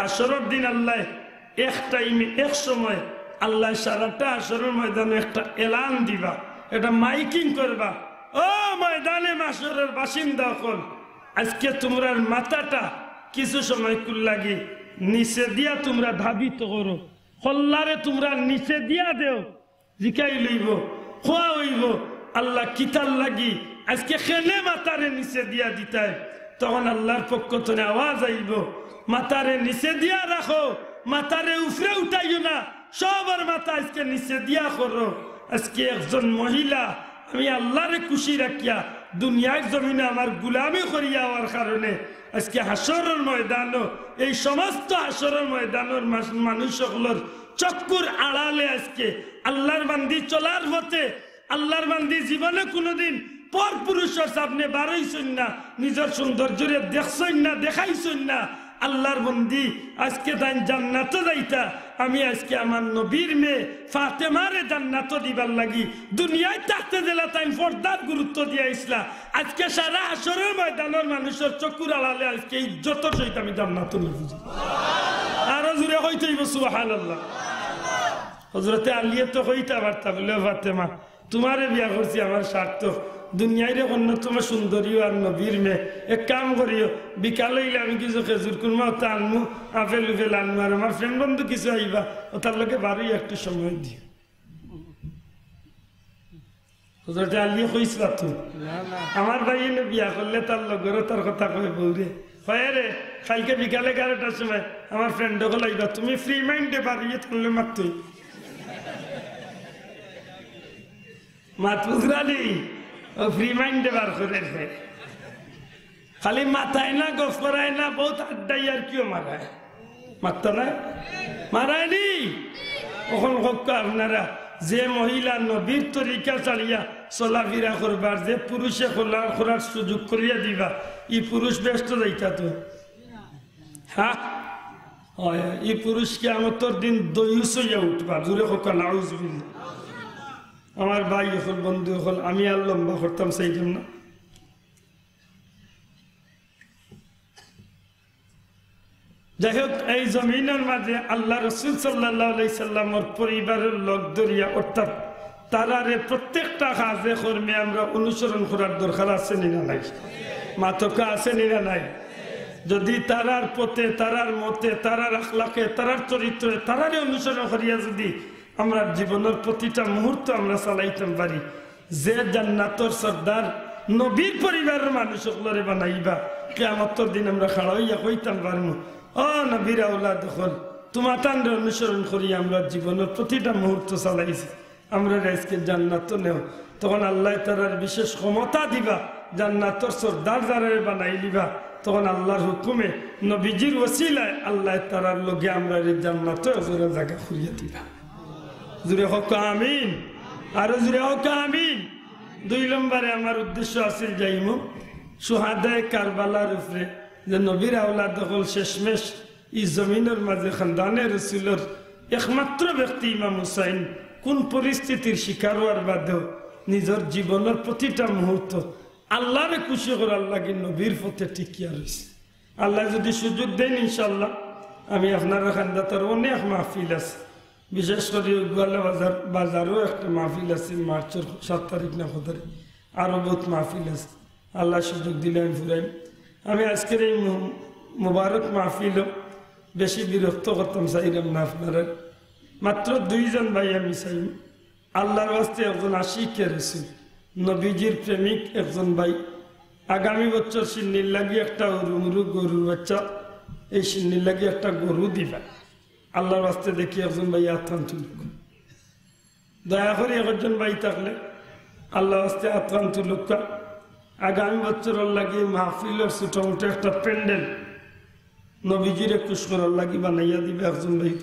হাসরের দিন আল্লাহ এক টাইমে এক সময় আল্লাহ সারাটা হাসরের ময়দানে একটা এলান দিবা এটা মাইকিং করবা ও ময়দানে মাসরের বাসিন্দা হল আজকে তোমরা মাথাটা কিছু সময় কুল লাগি নিচে দিয়া তোমরা ধাবিত করো হল্লারে তোমরা নিচে দিয়া দেও জিকাই লইব খোয়া হইব আল্লাহ কিতার লাগি আজকে খেলে মাতারে নিচে দিয়া দিতায় তখন আল্লাহর পক্ষ থেকে আওয়াজ আইব মাতারে নিচে দিয়া রাখো মাতারে উফরে উঠাইও না সবার মাথা আজকে নিচে দিয়া করো আজকে একজন মহিলা আমি আল্লাহরে খুশি রাখিয়া দুনিয়ার জমিনে আমার গুলামি করিয়া হওয়ার কারণে আজকে হাসরের ময়দান এই সমস্ত হাসরের ময়দানের মানুষ সকলের চক্কুর আড়ালে আজকে আল্লাহর বান্দি চলার পথে আল্লাহর বান্দি জীবনে কোনোদিন পর পুরুষের সামনে বাড়াইছেন না নিজের সৌন্দর্যের দেখছেন না দেখাইছেন না আল্লাহর বন্দি আজকে তাই জান্নাত যাইতা আমি আজকে আমার নবীর মেয়ে ফাতেমারে জান্নাত দিবার লাগি দুনিয়ায় থাকতে দিলা তাই পর্দার গুরুত্ব দিয়া ইসলা আজকে সারা হাসরের ময়দানের মানুষের চকুর আড়ালে আজকে ইজ্জতের সহিত আমি জান্নাত নিয়ে বুঝি আরো জুড়ে হইতে সুবহানাল্লাহ হযরতে আলী তো হইতে পারতা বলে ফাতেমা তোমারে বিয়া করছি আমার স্বার্থ দুনিয়ায় অন্যতম সুন্দরী আর নবীর মেয়ে এক কাম করিও বিকাল হইলে আমি কিছু খেজুর কুরমা ওটা আনমু আপেল উফেল আনমু আর আমার ফ্রেন্ড বন্ধু কিছু আইবা ওটার লোকে বারোই একটু সময় দিও হযরতে আলী কইছিল তুই আমার ভাই এনে বিয়া করলে তার লগের তার কথা কয়ে বলরে হয় রে কালকে বিকালে 11টার সময় আমার ফ্রেন্ড হল আইবা তুমি ফ্রি মাইন্ডে বাড়িয়ে থাকলে মাত্রই মাত বুঝরালি ও ফ্রি মাইন্ডে বার করে খালি মাথায় না গফ করায় না বহুত আড্ডাই আর কিও মারায় মারতো না মারায়নি ওখান হক আপনারা যে মহিলা নবীর তরিকা চালিয়া চলাফেরা করবার যে পুরুষে করার সুযোগ করিয়া দিবা ই পুরুষ ব্যস্ত যাইতা তো হ্যাঁ হয় ই পুরুষকে আমার তোর দিন দইস হইয়া উঠবা জুড়ে হোক নাউজুবিল্লাহ আমার ভাই হল বন্ধু হল আমি আর লম্বা করতাম সেই জন্য যাই হোক এই জমিনের মাঝে আল্লাহ রসুল সাল্লাল্লাহু আলাইহি সাল্লামের পরিবারের লোক দরিয়া অর্থাৎ তারারে প্রত্যেকটা কাজে কর্মে আমরা অনুসরণ করার দরকার আছে না নাই মাতকা আছে না নাই যদি তারার পথে তারার মতে তারার আখলাকে তারার চরিত্রে তারারে অনুসরণ করিয়া যদি আমরা জীবনের প্রতিটা মুহূর্ত আমরা চালাইতাম পারি যে জান্নাতের সর্দার নবীর পরিবারের মানুষ সকলরে বানাইবা কিয়ামতের দিন আমরা খাড়া হইয়া কইতাম পারবো ও নবীর আওলাদ হল তোমার তান্ডে অনুসরণ করি আমরা জীবনের প্রতিটা মুহূর্ত চালাইছি আমরা আজকে জান্নাত নেও তখন আল্লাহ তারার বিশেষ ক্ষমতা দিবা জান্নাতের সর্দার যারা বানাই দিবা তখন আল্লাহর হুকুমে নবীজির ওসিলায় আল্লাহ তারার লগে আমরা জান্নাতে জোরে জায়গা খুঁড়িয়ে দিবা জুড়ে হোক আমিন আরো জুড়ে হোক আমিন 2 নম্বরে আমার উদ্দেশ্য আছিল যাইমু সুহাদায়ে কারবালার উপরে যে নবীর আওলাদ হল শেষমেশ এই জমিনের মাঝে খানদানে রাসূলের একমাত্র ব্যক্তি ইমাম হুসাইন কোন পরিস্থিতির শিকার হওয়ার বাদেও নিজের জীবনের প্রতিটা মুহূর্ত আল্লাহরে খুশি করার লাগে নবীর পথে টিকিয়া রয়েছে আল্লাহ যদি সুযোগ দেন ইনশাল্লাহ আমি আপনার খানদাতার অনেক মাহফিল আছে বিশেষ করে গোয়ালা বাজারও একটা মাহফিল আছে মার্চের 7 তারিখ না 9 তারিখ আরও বহুত মাহফিল আছে আল্লাহ সুযোগ দিলে আমি ফুরাই আমি আজকের এই মুবারক মাহফিল বেশি বিরক্ত করতাম চাইলাম না আপনারা মাত্র 2 জন ভাই আমি চাই আল্লাহর ওয়াস্তে একজন আশিকে রাসূল নবীজির প্রেমিক একজন ভাই আগামী বছর সিন্নির লাগি একটা গরুর বাচ্চা এই সিন্নির লাগি একটা গরু দিবা আল্লাহর রাস্তে দেখি একজন ভাই আত্মান তুলুক দয়া করে একজন ভাই থাকলে আল্লাহ আস্তে আক্রান্ত লোক আগামী বছরের লাগি মাহফিলের ছোট মোটো একটা প্যান্ডেল নবীজির খুশ করার লাগি বানাইয়া দিবে একজন ভাই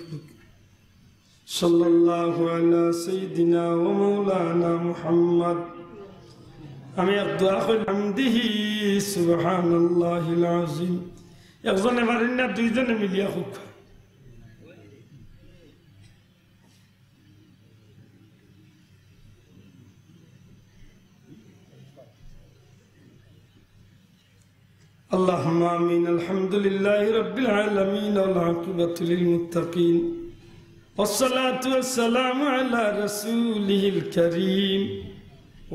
সাল্লাল্লাহু আলা সাইয়্যিদিনা ওয়া মাওলানা মুহাম্মদ। আমি এক দোয়া করি হামদিহি সুবহানাল্লাহিল আযীম। একজনে পারেন না, দুইজনে মিলিয়া খুব اللهم آمين. الحمد لله رب العالمين والعاقبة للمتقين والصلاة والسلام على رسوله الكريم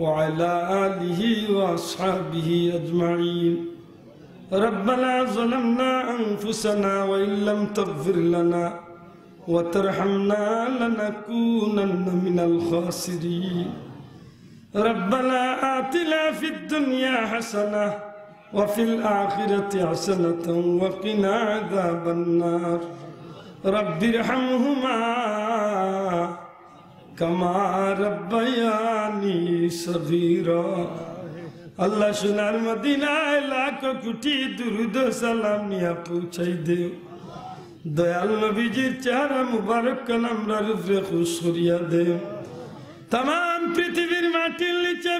وعلى آله وأصحابه أجمعين. ربنا ظلمنا أنفسنا وإن لم تغفر لنا وترحمنا لنكونن من الخاسرين. ربنا آتنا في الدنيا حسنة وفي الآخرة حسنة وقنا عذاب النار. رب ارحمهما كما ربياني صغيرا. আল্লাহ সোনার মদিনায় লাখ কোটি দুরুদ সালাম নিয়ে পৌঁছাই দেও। দয়াল নবীজির চেহারা মুবারক কান আমরা রূপে খুশ করিয়া দেও। তাম পৃথিবীর মাটির নিচে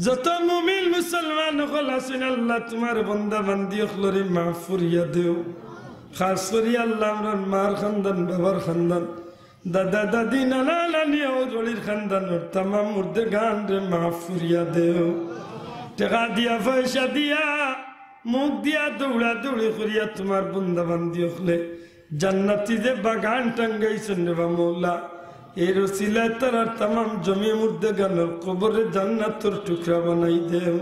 যত মুমিন মুসলমান হল আছেন আল্লাহ তোমার বন্দা বান্দি হলরে মাফ করিয়া দেও। খাস করি আল্লাহ আমার মার খানদান, বাবার খানদান, দাদা দাদি, নানা নানি ওর খানদানোর তামাম মুর্দে গান রে মাফ করিয়া দেও। টাকা দিয়া পয়সা দিয়া মুখ দিয়া দৌড়া দৌড়ি করিয়া তোমার বন্দা বান্দি হলে জান্নাতি যে বাগান টাঙ্গাইছেন রে বা মৌলা, এর ওসিলায় তারার তামাম জমি মুর্দে গানের কবরে জান্নাতর টুকরা বানাই দেও।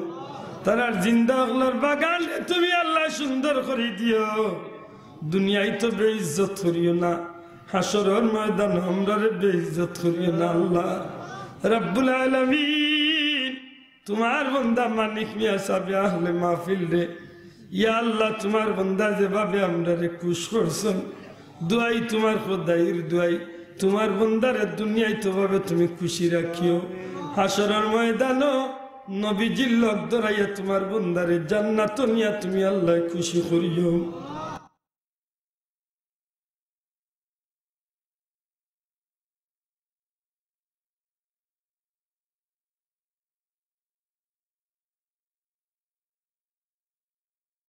তারার জিন্দা হলার বাগান তুমি আল্লাহ সুন্দর করে দিও। দুনিয়ায় তো বেইজ্জত করিও না, হাসরের ময়দান আমরা বেইজ্জত করিও না আল্লাহ রাব্বুল আলামিন। তোমার বন্দা মানিক মিয়া সাহেব আহলে মাহফিল রে ইয়া আল্লাহ তোমার বন্দা যেভাবে আমরা রে খুশ করছেন, দুয়াই তোমার খোদাইর দুয়াই তোমার বন্দারে দুনিয়ায় তো ভাবে তুমি খুশি রাখিও। হাসরের ময়দানও নবীজির লোক ধরাইয়া তোমার বন্দারে জান্নাত নিয়া তুমি আল্লাহ খুশি করিও।